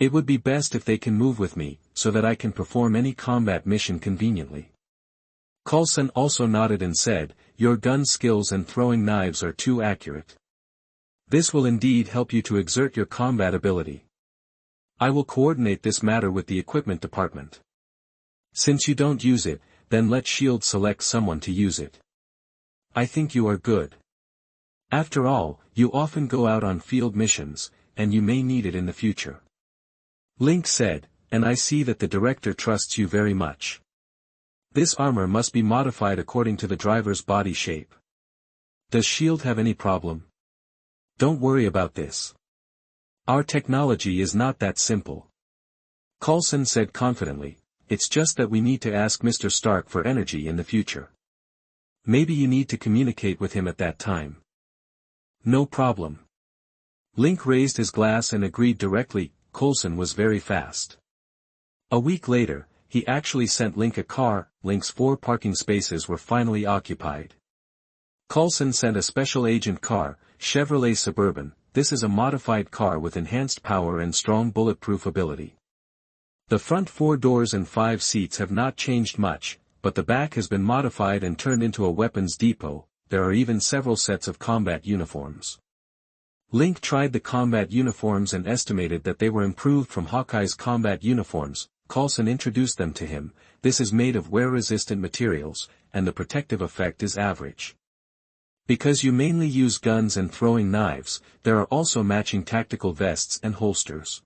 It would be best if they can move with me, so that I can perform any combat mission conveniently." Coulson also nodded and said, "Your gun skills and throwing knives are too accurate. This will indeed help you to exert your combat ability. I will coordinate this matter with the equipment department. Since you don't use it, then let S.H.I.E.L.D. select someone to use it. I think you are good. After all, you often go out on field missions, and you may need it in the future." Link said, "And I see that the director trusts you very much. This armor must be modified according to the driver's body shape. Does S.H.I.E.L.D. have any problem?" "Don't worry about this. Our technology is not that simple," Coulson said confidently. "It's just that we need to ask Mr. Stark for energy in the future. Maybe you need to communicate with him at that time." "No problem." Link raised his glass and agreed directly. Coulson was very fast. A week later, he actually sent Link a car. Link's 4 parking spaces were finally occupied. Coulson sent a special agent car, Chevrolet Suburban. This is a modified car with enhanced power and strong bulletproof ability. The front 4 doors and 5 seats have not changed much, but the back has been modified and turned into a weapons depot. There are even several sets of combat uniforms. Link tried the combat uniforms and estimated that they were improved from Hawkeye's combat uniforms. Coulson introduced them to him. This is made of wear-resistant materials, and the protective effect is average. Because you mainly use guns and throwing knives, there are also matching tactical vests and holsters.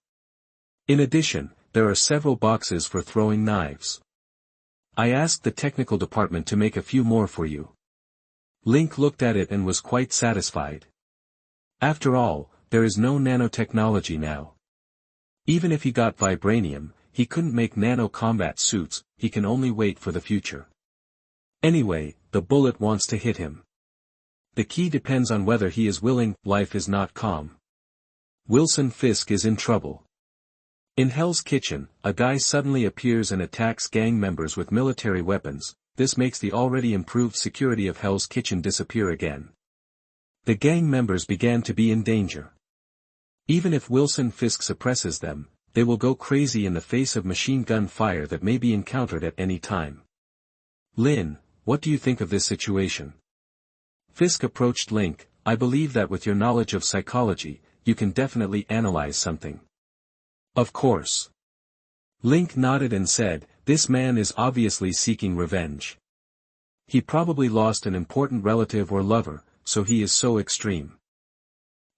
In addition, there are several boxes for throwing knives. I asked the technical department to make a few more for you." Link looked at it and was quite satisfied. After all, there is no nanotechnology now. Even if he got vibranium, he couldn't make nano-combat suits. He can only wait for the future. Anyway, the bullet wants to hit him. The key depends on whether he is willing. Life is not calm. Wilson Fisk is in trouble. In Hell's Kitchen, a guy suddenly appears and attacks gang members with military weapons. This makes the already improved security of Hell's Kitchen disappear again. The gang members began to be in danger. Even if Wilson Fisk suppresses them, they will go crazy in the face of machine gun fire that may be encountered at any time. Lynn, what do you think of this situation? Fisk approached Link. I believe that with your knowledge of psychology, you can definitely analyze something. Of course. Link nodded and said, this man is obviously seeking revenge. He probably lost an important relative or lover, so he is so extreme.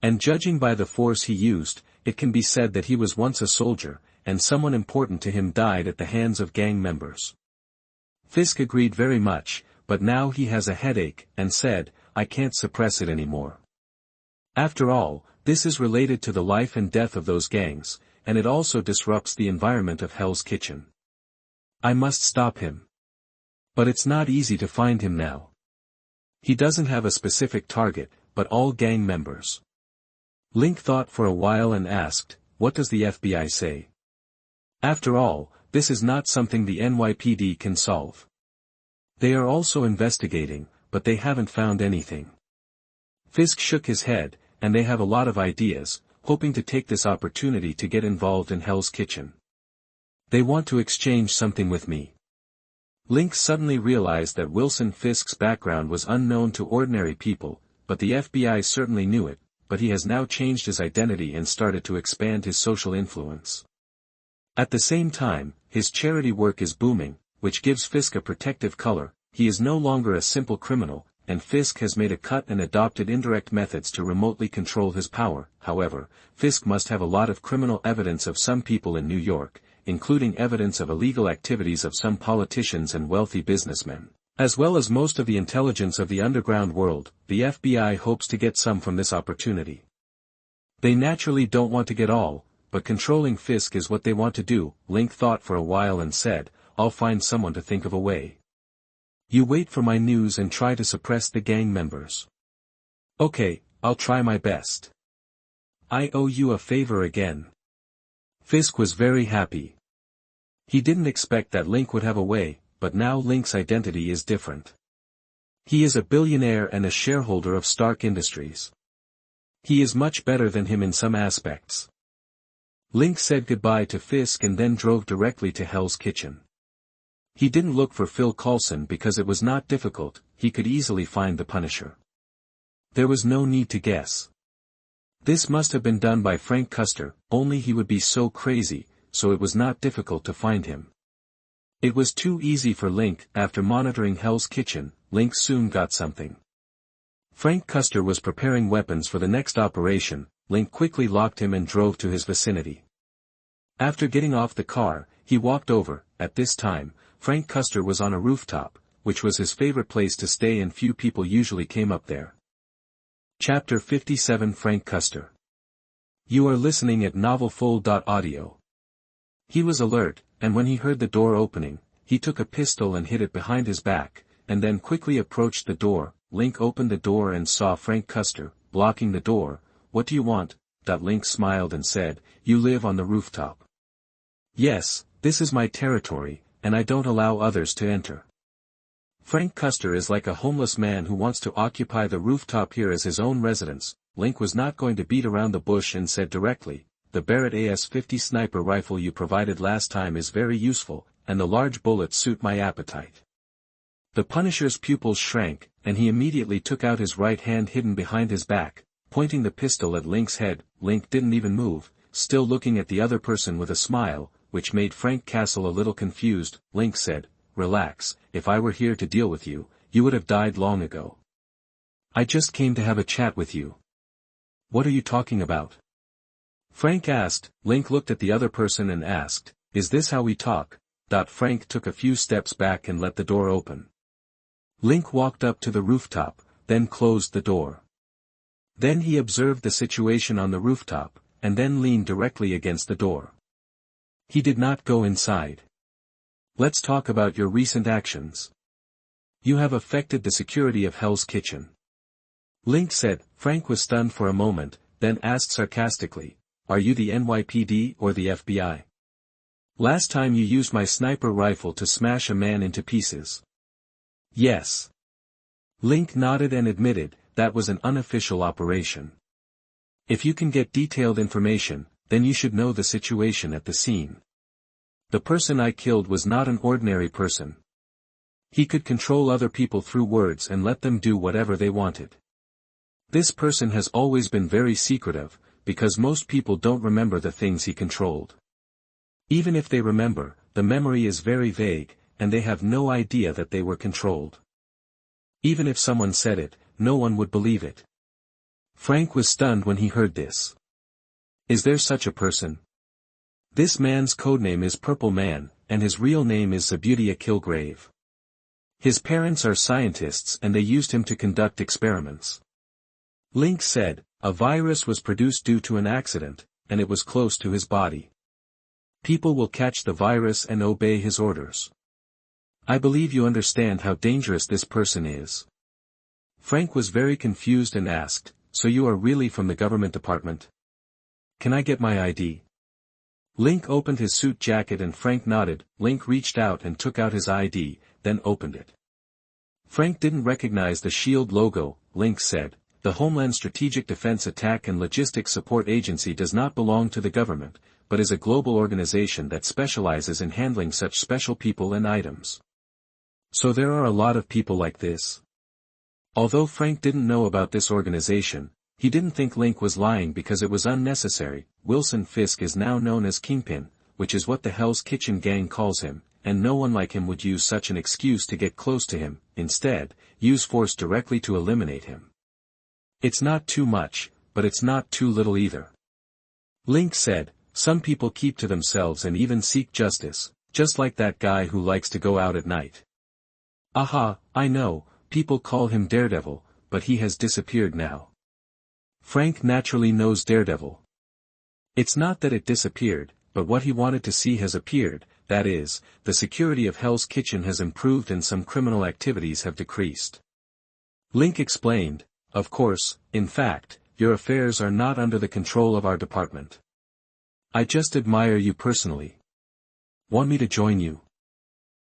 And judging by the force he used, it can be said that he was once a soldier, and someone important to him died at the hands of gang members. Fisk agreed very much, but now he has a headache, and said, I can't suppress it anymore. After all, this is related to the life and death of those gangs, and it also disrupts the environment of Hell's Kitchen. I must stop him. But it's not easy to find him now. He doesn't have a specific target, but all gang members. Link thought for a while and asked, what does the FBI say? After all, this is not something the NYPD can solve. They are also investigating, but they haven't found anything. Fisk shook his head, and they have a lot of ideas, hoping to take this opportunity to get involved in Hell's Kitchen. They want to exchange something with me. Link suddenly realized that Wilson Fisk's background was unknown to ordinary people, but the FBI certainly knew it, but he has now changed his identity and started to expand his social influence. At the same time, his charity work is booming, which gives Fisk a protective color. He is no longer a simple criminal, and Fisk has made a cut and adopted indirect methods to remotely control his power. However, Fisk must have a lot of criminal evidence of some people in New York, including evidence of illegal activities of some politicians and wealthy businessmen, as well as most of the intelligence of the underground world. The FBI hopes to get some from this opportunity. They naturally don't want to get all, but controlling Fisk is what they want to do. Link thought for a while and said, I'll find someone to think of a way. You wait for my news and try to suppress the gang members. Okay, I'll try my best. I owe you a favor again. Fisk was very happy. He didn't expect that Link would have a way, but now Link's identity is different. He is a billionaire and a shareholder of Stark Industries. He is much better than him in some aspects. Link said goodbye to Fisk and then drove directly to Hell's Kitchen. He didn't look for Phil Coulson because it was not difficult, he could easily find the Punisher. There was no need to guess. This must have been done by Frank Custer, only he would be so crazy, so it was not difficult to find him. It was too easy for Link. After monitoring Hell's Kitchen, Link soon got something. Frank Custer was preparing weapons for the next operation. Link quickly locked him and drove to his vicinity. After getting off the car, he walked over. At this time, Frank Custer was on a rooftop, which was his favorite place to stay and few people usually came up there. Chapter 57 Frank Custer. You are listening at NovelsNew. He was alert, and when he heard the door opening, he took a pistol and hid it behind his back, and then quickly approached the door. Link opened the door and saw Frank Custer, blocking the door. What do you want? Link smiled and said, you live on the rooftop. Yes, this is my territory, and I don't allow others to enter. Frank Custer is like a homeless man who wants to occupy the rooftop here as his own residence. Link was not going to beat around the bush and said directly, the Barrett AS-50 sniper rifle you provided last time is very useful, and the large bullets suit my appetite. The Punisher's pupils shrank, and he immediately took out his right hand hidden behind his back, pointing the pistol at Link's head. Link didn't even move, still looking at the other person with a smile, which made Frank Castle a little confused. Link said, relax, if I were here to deal with you, you would have died long ago. I just came to have a chat with you. What are you talking about? Frank asked. Link looked at the other person and asked, is this how we talk? Frank took a few steps back and let the door open. Link walked up to the rooftop, then closed the door. Then he observed the situation on the rooftop, and then leaned directly against the door. He did not go inside. Let's talk about your recent actions. You have affected the security of Hell's Kitchen. Link said. Frank was stunned for a moment, then asked sarcastically, are you the NYPD or the FBI? Last time you used my sniper rifle to smash a man into pieces. Yes. Link nodded and admitted, that was an unofficial operation. If you can get detailed information, then you should know the situation at the scene. The person I killed was not an ordinary person. He could control other people through words and let them do whatever they wanted. This person has always been very secretive, because most people don't remember the things he controlled. Even if they remember, the memory is very vague, and they have no idea that they were controlled. Even if someone said it, no one would believe it. Frank was stunned when he heard this. Is there such a person? This man's codename is Purple Man, and his real name is Zabudia Kilgrave. His parents are scientists and they used him to conduct experiments. Link said, a virus was produced due to an accident, and it was close to his body. People will catch the virus and obey his orders. I believe you understand how dangerous this person is. Frank was very confused and asked, so you are really from the government department? Can I get my ID? Link opened his suit jacket and Frank nodded. Link reached out and took out his ID, then opened it. Frank didn't recognize the S.H.I.E.L.D. logo. Link said, the Homeland Strategic Defense Attack and Logistics Support Agency does not belong to the government, but is a global organization that specializes in handling such special people and items. So there are a lot of people like this. Although Frank didn't know about this organization, he didn't think Link was lying because it was unnecessary. Wilson Fisk is now known as Kingpin, which is what the Hell's Kitchen gang calls him, and no one like him would use such an excuse to get close to him, instead, use force directly to eliminate him. It's not too much, but it's not too little either. Link said, some people keep to themselves and even seek justice, just like that guy who likes to go out at night. Aha, I know, people call him Daredevil, but he has disappeared now. Frank naturally knows Daredevil. It's not that it disappeared, but what he wanted to see has appeared, that is, the security of Hell's Kitchen has improved and some criminal activities have decreased. Link explained, of course, in fact, your affairs are not under the control of our department. I just admire you personally. Want me to join you?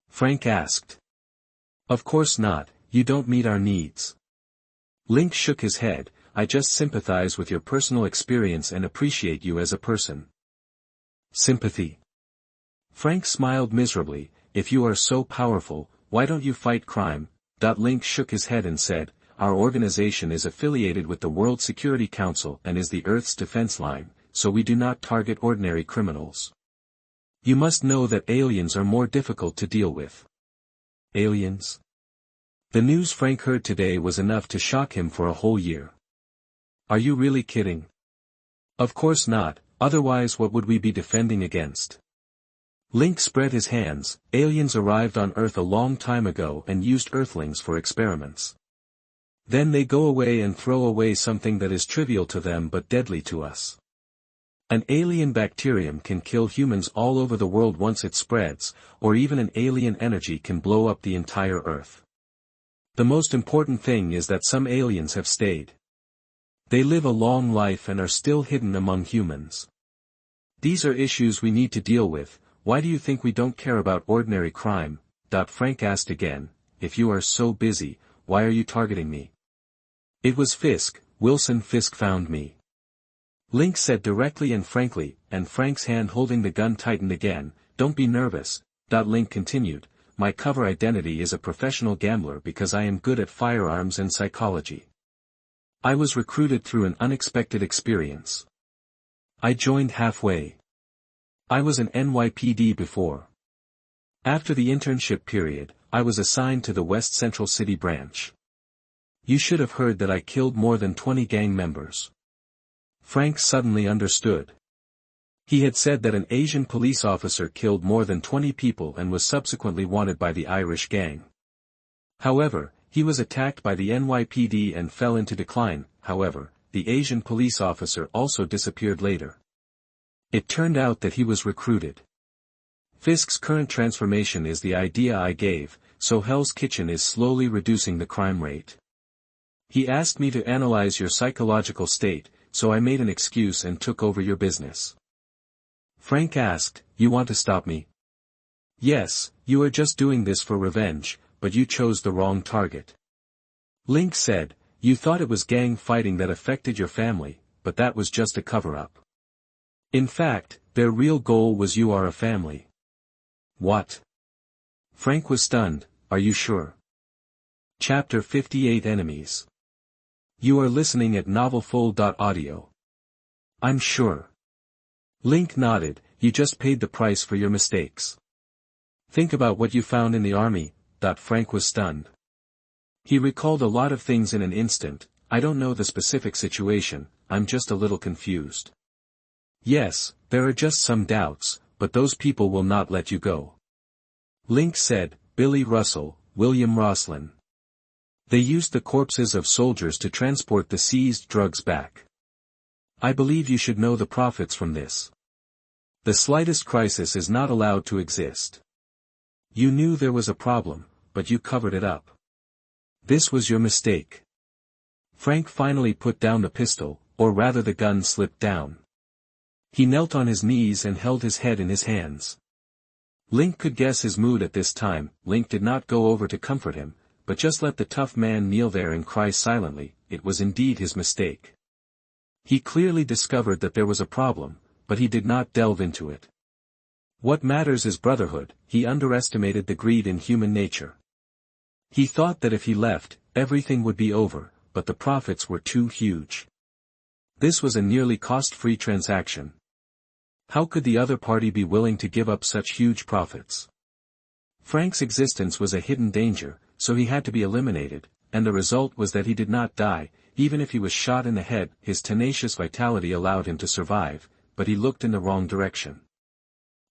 Frank asked. Of course not, you don't meet our needs. Link shook his head, I just sympathize with your personal experience and appreciate you as a person. Sympathy. Frank smiled miserably, if you are so powerful, why don't you fight crime? Link shook his head and said, our organization is affiliated with the World Security Council and is the Earth's defense line, so we do not target ordinary criminals. You must know that aliens are more difficult to deal with. Aliens? The news Frank heard today was enough to shock him for a whole year. Are you really kidding? Of course not, otherwise what would we be defending against? Link spread his hands. Aliens arrived on Earth a long time ago and used Earthlings for experiments. Then they go away and throw away something that is trivial to them but deadly to us. An alien bacterium can kill humans all over the world once it spreads, or even an alien energy can blow up the entire Earth. The most important thing is that some aliens have stayed. They live a long life and are still hidden among humans. These are issues we need to deal with. Why do you think we don't care about ordinary crime? Frank asked again, if you are so busy, why are you targeting me? It was Fisk, Wilson Fisk found me. Link said directly and frankly, and Frank's hand holding the gun tightened again, don't be nervous. Link continued, my cover identity is a professional gambler because I am good at firearms and psychology. I was recruited through an unexpected experience. I joined halfway. I was an NYPD before. After the internship period, I was assigned to the West Central City branch. You should have heard that I killed more than 20 gang members. Frank suddenly understood. He had said that an Asian police officer killed more than 20 people and was subsequently wanted by the Irish gang. However, he was attacked by the NYPD and fell into decline. However, the Asian police officer also disappeared later. It turned out that he was recruited. Fisk's current transformation is the idea I gave, so Hell's Kitchen is slowly reducing the crime rate. He asked me to analyze your psychological state, so I made an excuse and took over your business. Frank asked, you want to stop me? Yes, you are just doing this for revenge, but you chose the wrong target. Link said, you thought it was gang fighting that affected your family, but that was just a cover-up. In fact, their real goal was you are a family. What? Frank was stunned. are you sure? Chapter 58 Enemies. You are listening at NovelsNew. I'm sure. Link nodded, you just paid the price for your mistakes. Think about what you found in the army. Frank was stunned. He recalled a lot of things in an instant. I don't know the specific situation, I'm just a little confused. Yes, there are just some doubts, but those people will not let you go. Link said, Billy Russell, William Roslin. They used the corpses of soldiers to transport the seized drugs back. I believe you should know the profits from this. The slightest crisis is not allowed to exist. You knew there was a problem, but you covered it up. This was your mistake. Frank finally put down the pistol, or rather the gun slipped down. He knelt on his knees and held his head in his hands. Link could guess his mood at this time. Link did not go over to comfort him, but just let the tough man kneel there and cry silently. It was indeed his mistake. He clearly discovered that there was a problem, but he did not delve into it. What matters is brotherhood. He underestimated the greed in human nature. He thought that if he left, everything would be over, but the profits were too huge. This was a nearly cost-free transaction. How could the other party be willing to give up such huge profits? Frank's existence was a hidden danger, so he had to be eliminated, and the result was that he did not die. Even if he was shot in the head, his tenacious vitality allowed him to survive, but he looked in the wrong direction.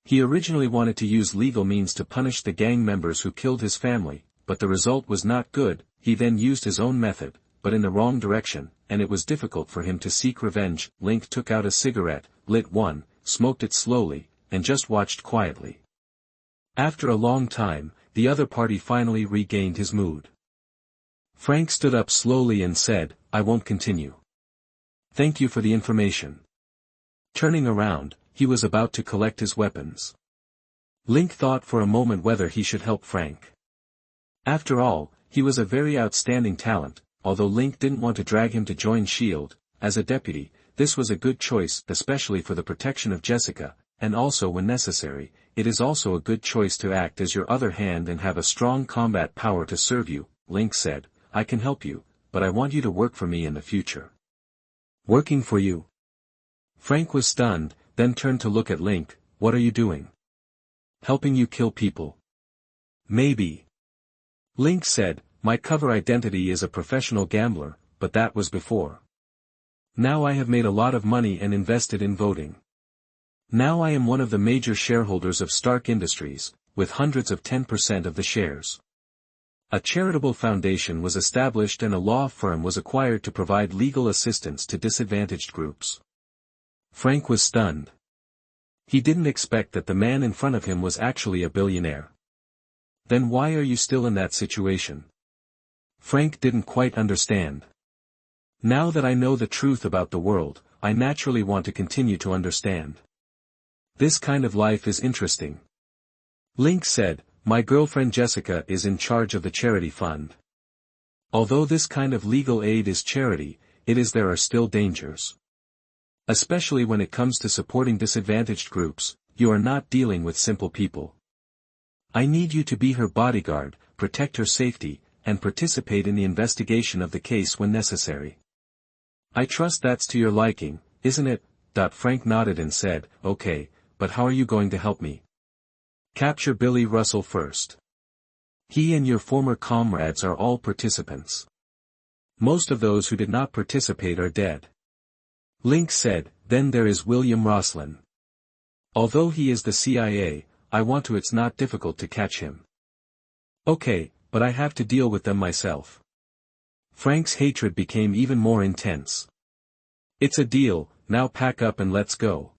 He originally wanted to use legal means to punish the gang members who killed his family, but the result was not good. He then used his own method, but in the wrong direction, and it was difficult for him to seek revenge. Link took out a cigarette, lit one, smoked it slowly, and just watched quietly. After a long time, the other party finally regained his mood. Frank stood up slowly and said, I won't continue. Thank you for the information. Turning around, he was about to collect his weapons. Link thought for a moment whether he should help Frank. After all, he was a very outstanding talent. Although Link didn't want to drag him to join S.H.I.E.L.D. as a deputy, this was a good choice, especially for the protection of Jessica, and also when necessary, it is also a good choice to act as your other hand and have a strong combat power to serve you. Link said, I can help you, but I want you to work for me in the future. Working for you? Frank was stunned, then turned to look at Link. What are you doing? Helping you kill people. Maybe. Link said, my cover identity is a professional gambler, but that was before. Now I have made a lot of money and invested in voting. Now I am one of the major shareholders of Stark Industries, with hundreds of 10% of the shares. A charitable foundation was established and a law firm was acquired to provide legal assistance to disadvantaged groups. Frank was stunned. He didn't expect that the man in front of him was actually a billionaire. Then why are you still in that situation? Frank didn't quite understand. Now that I know the truth about the world, I naturally want to continue to understand. This kind of life is interesting. Link said, my girlfriend Jessica is in charge of the charity fund. Although this kind of legal aid is charity, there are still dangers. Especially when it comes to supporting disadvantaged groups, you are not dealing with simple people. I need you to be her bodyguard, protect her safety, and participate in the investigation of the case when necessary. I trust that's to your liking, isn't it? Frank nodded and said, okay, but how are you going to help me? Capture Billy Russell first. He and your former comrades are all participants. Most of those who did not participate are dead. Link said, then there is William Roslin. Although he is the CIA, it's not difficult to catch him. Okay, but I have to deal with them myself. Frank's hatred became even more intense. It's a deal, now pack up and let's go.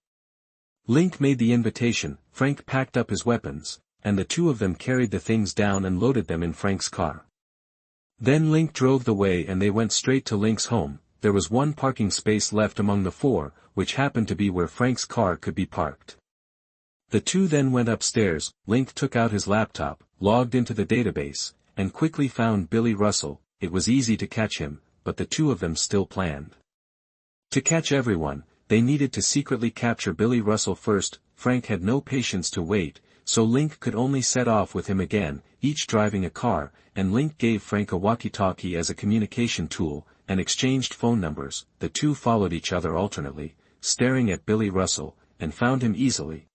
Link made the invitation. Frank packed up his weapons, and the two of them carried the things down and loaded them in Frank's car. Then Link drove the way and they went straight to Link's home. There was one parking space left among the four, which happened to be where Frank's car could be parked. The two then went upstairs. Link took out his laptop, logged into the database, and quickly found Billy Russell. It was easy to catch him, but the two of them still planned. To catch everyone, they needed to secretly capture Billy Russell first. Frank had no patience to wait, so Link could only set off with him again, each driving a car, and Link gave Frank a walkie-talkie as a communication tool, and exchanged phone numbers. The two followed each other alternately, staring at Billy Russell, and found him easily.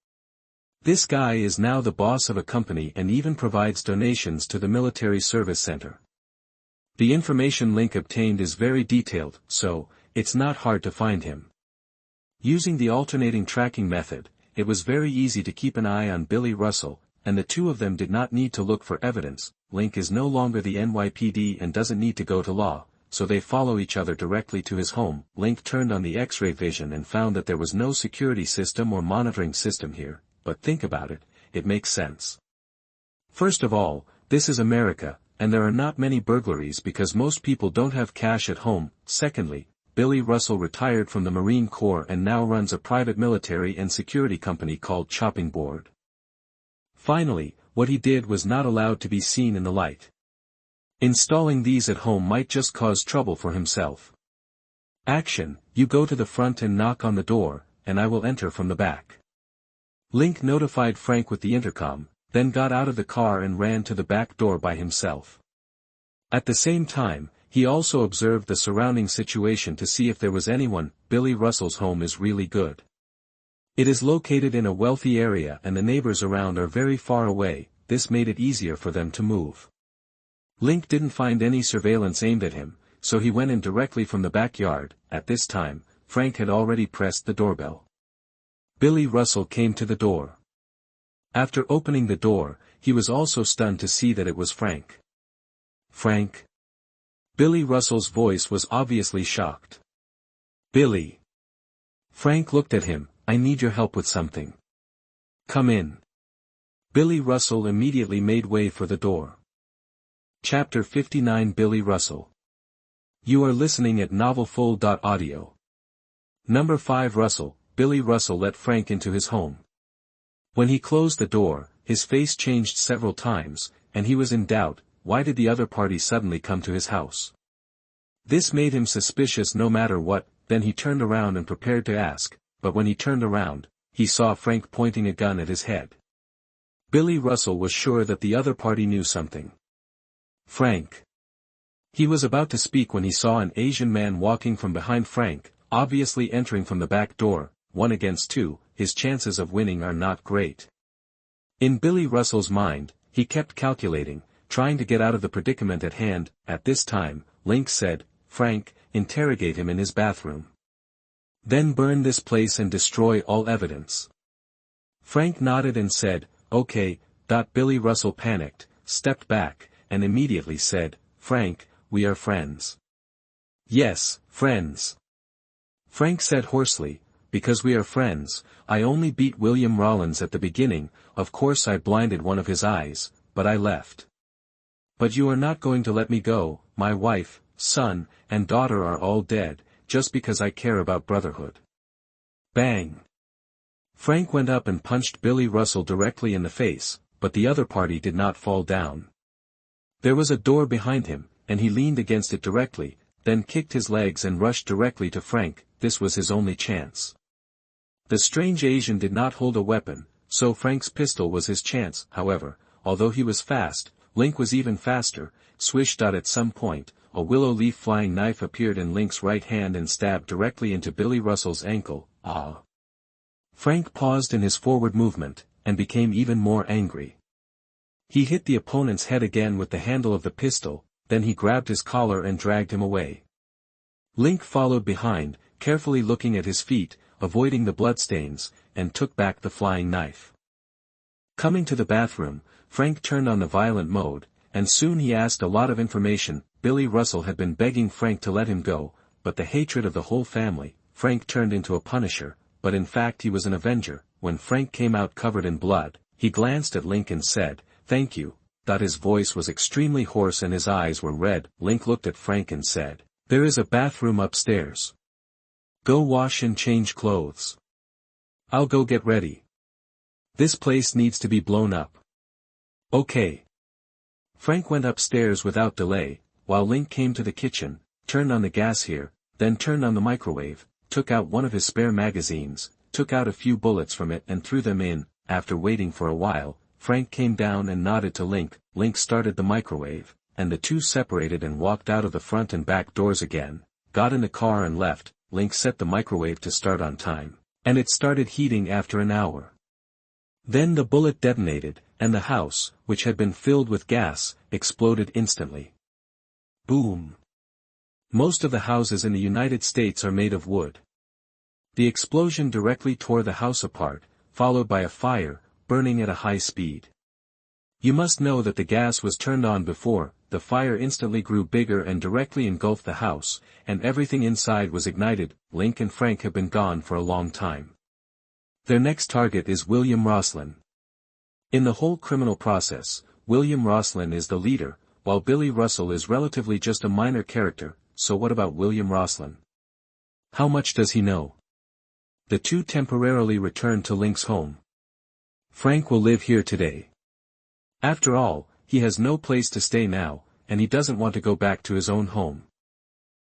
This guy is now the boss of a company and even provides donations to the military service center. The information Link obtained is very detailed, so it's not hard to find him. Using the alternating tracking method, it was very easy to keep an eye on Billy Russell, and the two of them did not need to look for evidence. Link is no longer the NYPD and doesn't need to go to law, so they follow each other directly to his home. Link turned on the X-ray vision and found that there was no security system or monitoring system here, but think about it, it makes sense. First of all, this is America, and there are not many burglaries because most people don't have cash at home. Secondly, Billy Russell retired from the Marine Corps and now runs a private military and security company called Chopping Board. Finally, what he did was not allowed to be seen in the light. Installing these at home might just cause trouble for himself. Action, you go to the front and knock on the door, and I will enter from the back. Link notified Frank with the intercom, then got out of the car and ran to the back door by himself. At the same time, he also observed the surrounding situation to see if there was anyone. Billy Russell's home is really good. It is located in a wealthy area and the neighbors around are very far away. This made it easier for them to move. Link didn't find any surveillance aimed at him, so he went in directly from the backyard. At this time, Frank had already pressed the doorbell. Billy Russell came to the door. After opening the door, he was also stunned to see that it was Frank. Frank? Billy Russell's voice was obviously shocked. Billy. Frank looked at him. I need your help with something. Come in. Billy Russell immediately made way for the door. Chapter 59 Billy Russell. You are listening at NovelsNew. Number 5 Russell. Billy Russell let Frank into his home. When he closed the door, his face changed several times, and he was in doubt. Why did the other party suddenly come to his house? This made him suspicious no matter what. Then he turned around and prepared to ask, but when he turned around, he saw Frank pointing a gun at his head. Billy Russell was sure that the other party knew something. Frank. He was about to speak when he saw an Asian man walking from behind Frank, obviously entering from the back door. 1 against 2, his chances of winning are not great. In Billy Russell's mind, he kept calculating, trying to get out of the predicament at hand. At this time, Link said, Frank, interrogate him in his bathroom. Then burn this place and destroy all evidence. Frank nodded and said, okay. Billy Russell panicked, stepped back, and immediately said, Frank, we are friends. Yes, friends. Frank said hoarsely, because we are friends. I only beat William Rollins at the beginning. Of course I blinded one of his eyes, but I left. But you are not going to let me go. My wife, son, and daughter are all dead, just because I care about brotherhood. Bang! Frank went up and punched Billy Russell directly in the face, but the other party did not fall down. There was a door behind him, and he leaned against it directly, then kicked his legs and rushed directly to Frank. This was his only chance. The strange Asian did not hold a weapon, so Frank's pistol was his chance. However, although he was fast, Link was even faster. Swish. At some point, a willow leaf flying knife appeared in Link's right hand and stabbed directly into Billy Russell's ankle. Ah! Frank paused in his forward movement, and became even more angry. He hit the opponent's head again with the handle of the pistol, then he grabbed his collar and dragged him away. Link followed behind, carefully looking at his feet, avoiding the bloodstains, and took back the flying knife. Coming to the bathroom, Frank turned on the violent mode, and soon he asked a lot of information. Billy Russell had been begging Frank to let him go, but the hatred of the whole family, Frank turned into a punisher, but in fact he was an avenger. When Frank came out covered in blood, he glanced at Link and said, "Thank you." His voice was extremely hoarse and his eyes were red. Link looked at Frank and said, "There is a bathroom upstairs. Go wash and change clothes. I'll go get ready. This place needs to be blown up." "Okay." Frank went upstairs without delay, while Link came to the kitchen, turned on the gas here, then turned on the microwave, took out one of his spare magazines, took out a few bullets from it and threw them in. After waiting for a while, Frank came down and nodded to Link. Link started the microwave, and the two separated and walked out of the front and back doors again, got in the car and left. Link set the microwave to start on time, and it started heating after an hour. Then the bullet detonated, and the house, which had been filled with gas, exploded instantly. Boom! Most of the houses in the United States are made of wood. The explosion directly tore the house apart, followed by a fire, burning at a high speed. You must know that the gas was turned on before. The fire instantly grew bigger and directly engulfed the house, and everything inside was ignited. Link and Frank have been gone for a long time. Their next target is William Roslin. In the whole criminal process, William Roslin is the leader, while Billy Russell is relatively just a minor character. So what about William Roslin? How much does he know? The two temporarily return to Link's home. Frank will live here today. After all, he has no place to stay now, and he doesn't want to go back to his own home.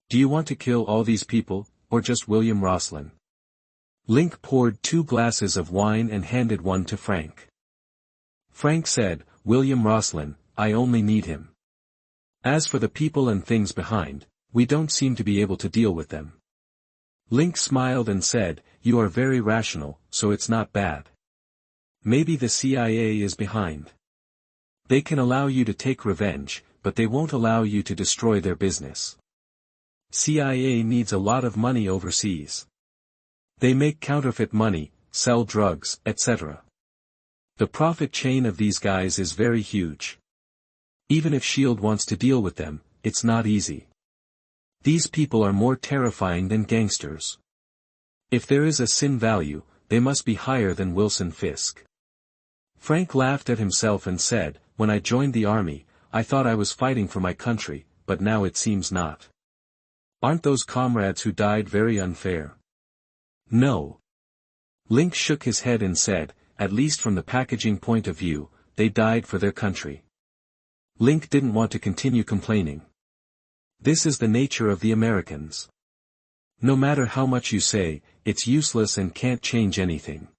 Do you want to kill all these people, or just William Roslin? Link poured 2 glasses of wine and handed one to Frank. Frank said, William Roslin, I only need him. As for the people and things behind, we don't seem to be able to deal with them. Link smiled and said, you are very rational, so it's not bad. Maybe the CIA is behind. They can allow you to take revenge, but they won't allow you to destroy their business. CIA needs a lot of money overseas. They make counterfeit money, sell drugs, etc. The profit chain of these guys is very huge. Even if S.H.I.E.L.D. wants to deal with them, it's not easy. These people are more terrifying than gangsters. If there is a sin value, they must be higher than Wilson Fisk. Frank laughed at himself and said, when I joined the army, I thought I was fighting for my country, but now it seems not. Aren't those comrades who died very unfair? No. Link shook his head and said, at least from the packaging point of view, they died for their country. Link didn't want to continue complaining. This is the nature of the Americans. No matter how much you say, it's useless and can't change anything.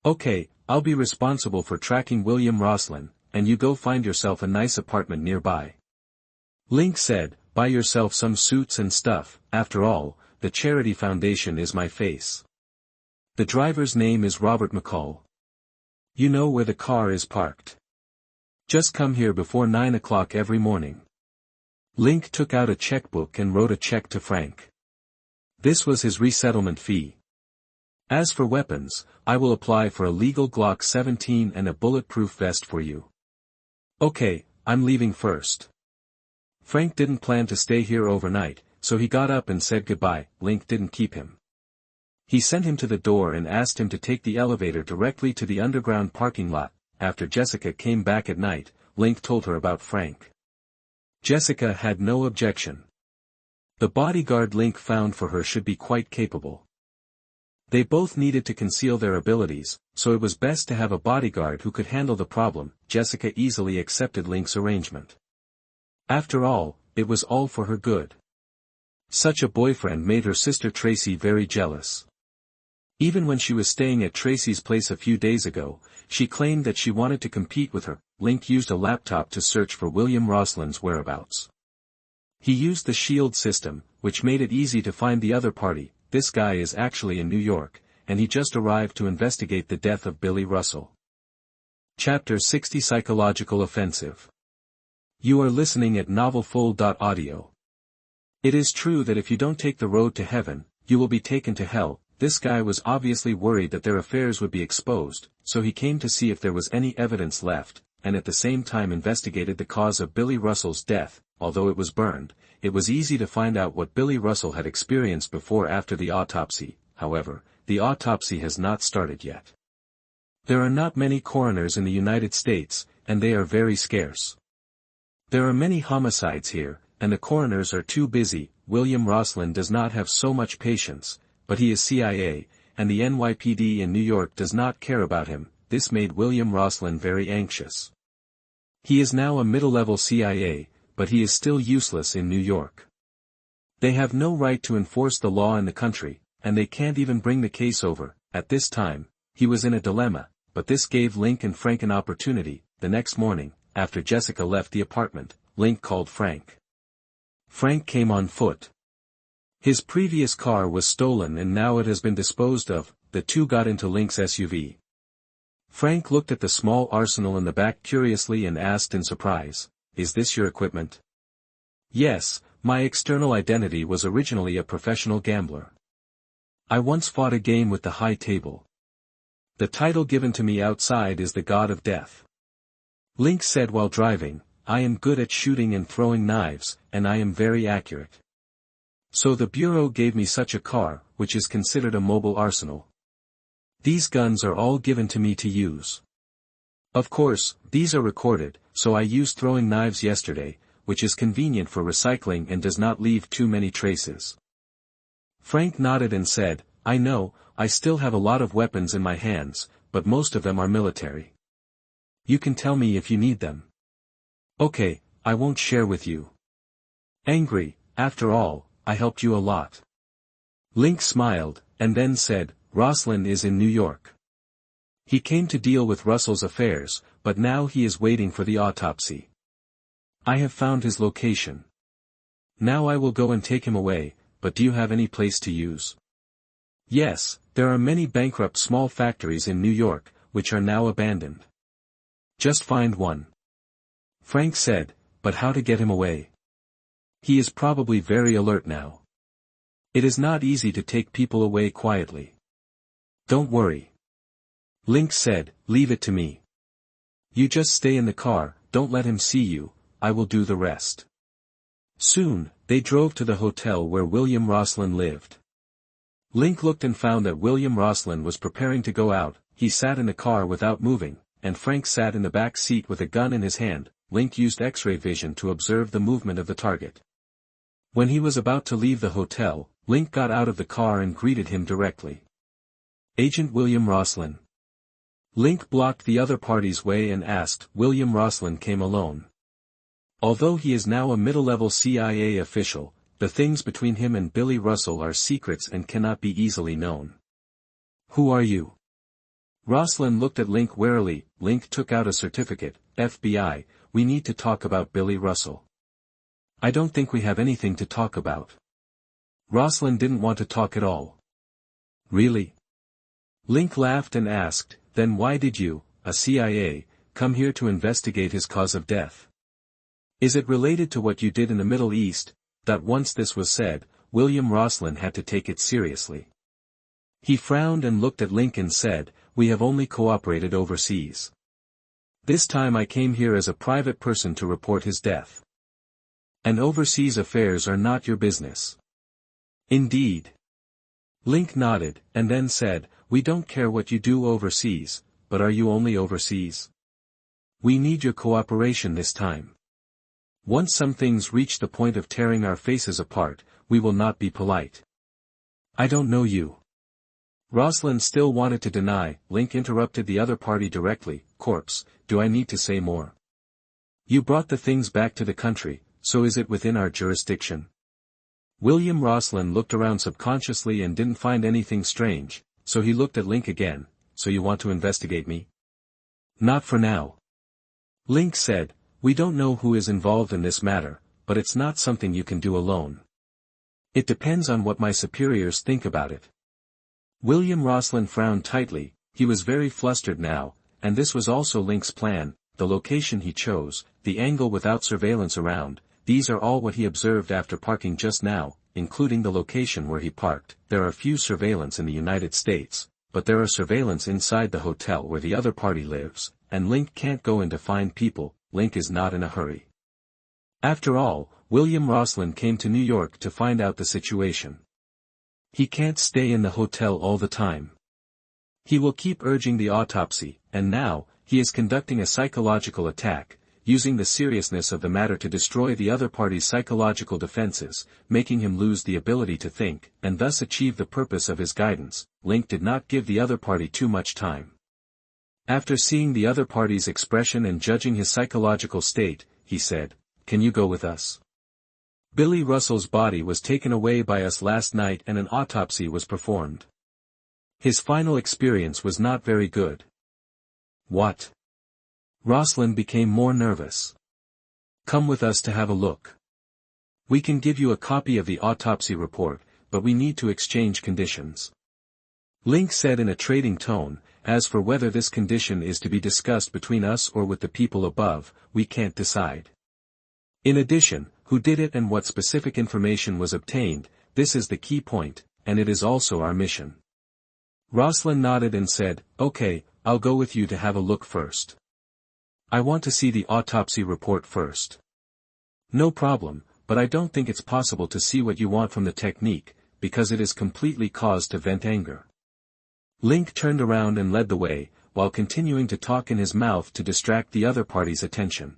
Okay, I'll be responsible for tracking William Roslin, and you go find yourself a nice apartment nearby. Link said, buy yourself some suits and stuff. After all, the charity foundation is my face. The driver's name is Robert McCall. You know where the car is parked. Just come here before 9 o'clock every morning. Link took out a checkbook and wrote a check to Frank. This was his resettlement fee. As for weapons, I will apply for a legal Glock 17 and a bulletproof vest for you. Okay, I'm leaving first. Frank didn't plan to stay here overnight, so he got up and said goodbye. Link didn't keep him. He sent him to the door and asked him to take the elevator directly to the underground parking lot. After Jessica came back at night, Link told her about Frank. Jessica had no objection. The bodyguard Link found for her should be quite capable. They both needed to conceal their abilities, so it was best to have a bodyguard who could handle the problem. Jessica easily accepted Link's arrangement. After all, it was all for her good. Such a boyfriend made her sister Tracy very jealous. Even when she was staying at Tracy's place a few days ago, she claimed that she wanted to compete with her. Link used a laptop to search for William Roslin's whereabouts. He used the S.H.I.E.L.D. system, which made it easy to find the other party. This guy is actually in New York, and he just arrived to investigate the death of Billy Russell. Chapter 60 Psychological Offensive. You are listening at NovelsNew. It is true that if you don't take the road to heaven, you will be taken to hell. This guy was obviously worried that their affairs would be exposed, so he came to see if there was any evidence left, and at the same time investigated the cause of Billy Russell's death. Although it was burned, it was easy to find out what Billy Russell had experienced before after the autopsy. However, the autopsy has not started yet. There are not many coroners in the United States, and they are very scarce. There are many homicides here, and the coroners are too busy. William Roslin does not have so much patience, but he is CIA, and the NYPD in New York does not care about him. This made William Roslin very anxious. He is now a middle-level CIA, but he is still useless in New York. They have no right to enforce the law in the country, and they can't even bring the case over. At this time, he was in a dilemma, but this gave Link and Frank an opportunity. The next morning, after Jessica left the apartment, Link called Frank. Frank came on foot. His previous car was stolen and now it has been disposed of. The two got into Link's SUV. Frank looked at the small arsenal in the back curiously and asked in surprise, "Is this your equipment?" "Yes, my external identity was originally a professional gambler. I once fought a game with the high table. The title given to me outside is the God of Death." Link said while driving, "I am good at shooting and throwing knives, and I am very accurate. So the Bureau gave me such a car, which is considered a mobile arsenal. These guns are all given to me to use. Of course, these are recorded, so I used throwing knives yesterday, which is convenient for recycling and does not leave too many traces." Frank nodded and said, "I know, I still have a lot of weapons in my hands, but most of them are military. You can tell me if you need them." "Okay, I won't share with you. Angry, after all, I helped you a lot." Link smiled, and then said, "Rosalind is in New York. He came to deal with Russell's affairs, but now he is waiting for the autopsy. I have found his location. Now I will go and take him away, but do you have any place to use?" "Yes, there are many bankrupt small factories in New York, which are now abandoned. Just find one." Frank said, "But how to get him away? He is probably very alert now. It is not easy to take people away quietly." "Don't worry." Link said, "Leave it to me. You just stay in the car, don't let him see you, I will do the rest." Soon, they drove to the hotel where William Rosslyn lived. Link looked and found that William Rosslyn was preparing to go out. He sat in the car without moving, and Frank sat in the back seat with a gun in his hand. Link used X-ray vision to observe the movement of the target. When he was about to leave the hotel, Link got out of the car and greeted him directly. "Agent William Rosslyn." Link blocked the other party's way and asked. William Rosslyn came alone. Although he is now a middle-level CIA official, the things between him and Billy Russell are secrets and cannot be easily known. "Who are you?" Rosslyn looked at Link warily. Link took out a certificate. "FBI, we need to talk about Billy Russell." "I don't think we have anything to talk about." Rosslyn didn't want to talk at all. "Really?" Link laughed and asked, "Then why did you, a CIA, come here to investigate his cause of death? Is it related to what you did in the Middle East?" Once this was said, William Rosslyn had to take it seriously. He frowned and looked at Link and said, "We have only cooperated overseas. This time I came here as a private person to report his death. And overseas affairs are not your business." "Indeed." Link nodded, and then said, "We don't care what you do overseas, but are you only overseas? We need your cooperation this time. Once some things reach the point of tearing our faces apart, we will not be polite." "I don't know you." Rosslyn still wanted to deny. Link interrupted the other party directly. "Corpse, do I need to say more? You brought the things back to the country, so is it within our jurisdiction?" William Rosslyn looked around subconsciously and didn't find anything strange, so he looked at Link again. "So you want to investigate me?" "Not for now." Link said, "We don't know who is involved in this matter, but it's not something you can do alone. It depends on what my superiors think about it." William Rosslyn frowned tightly. He was very flustered now, and this was also Link's plan. The location he chose, the angle without surveillance around, these are all what he observed after parking just now, including the location where he parked. There are few surveillance in the United States, but there are surveillance inside the hotel where the other party lives, and Link can't go in to find people. Link is not in a hurry. After all, William Rosslyn came to New York to find out the situation. He can't stay in the hotel all the time. He will keep urging the autopsy, and now, he is conducting a psychological attack, using the seriousness of the matter to destroy the other party's psychological defenses, making him lose the ability to think, and thus achieve the purpose of his guidance. Link did not give the other party too much time. After seeing the other party's expression and judging his psychological state, he said, "Can you go with us? Billy Russell's body was taken away by us last night and an autopsy was performed. His final experience was not very good. What? Rosalind became more nervous. Come with us to have a look. We can give you a copy of the autopsy report, but we need to exchange conditions. Link said in a trading tone, as for whether this condition is to be discussed between us or with the people above, we can't decide. In addition, who did it and what specific information was obtained, this is the key point, and it is also our mission. Rosalind nodded and said, okay, I'll go with you to have a look first. I want to see the autopsy report first. No problem, but I don't think it's possible to see what you want from the technique, because it is completely caused to vent anger. Link turned around and led the way, while continuing to talk in his mouth to distract the other party's attention.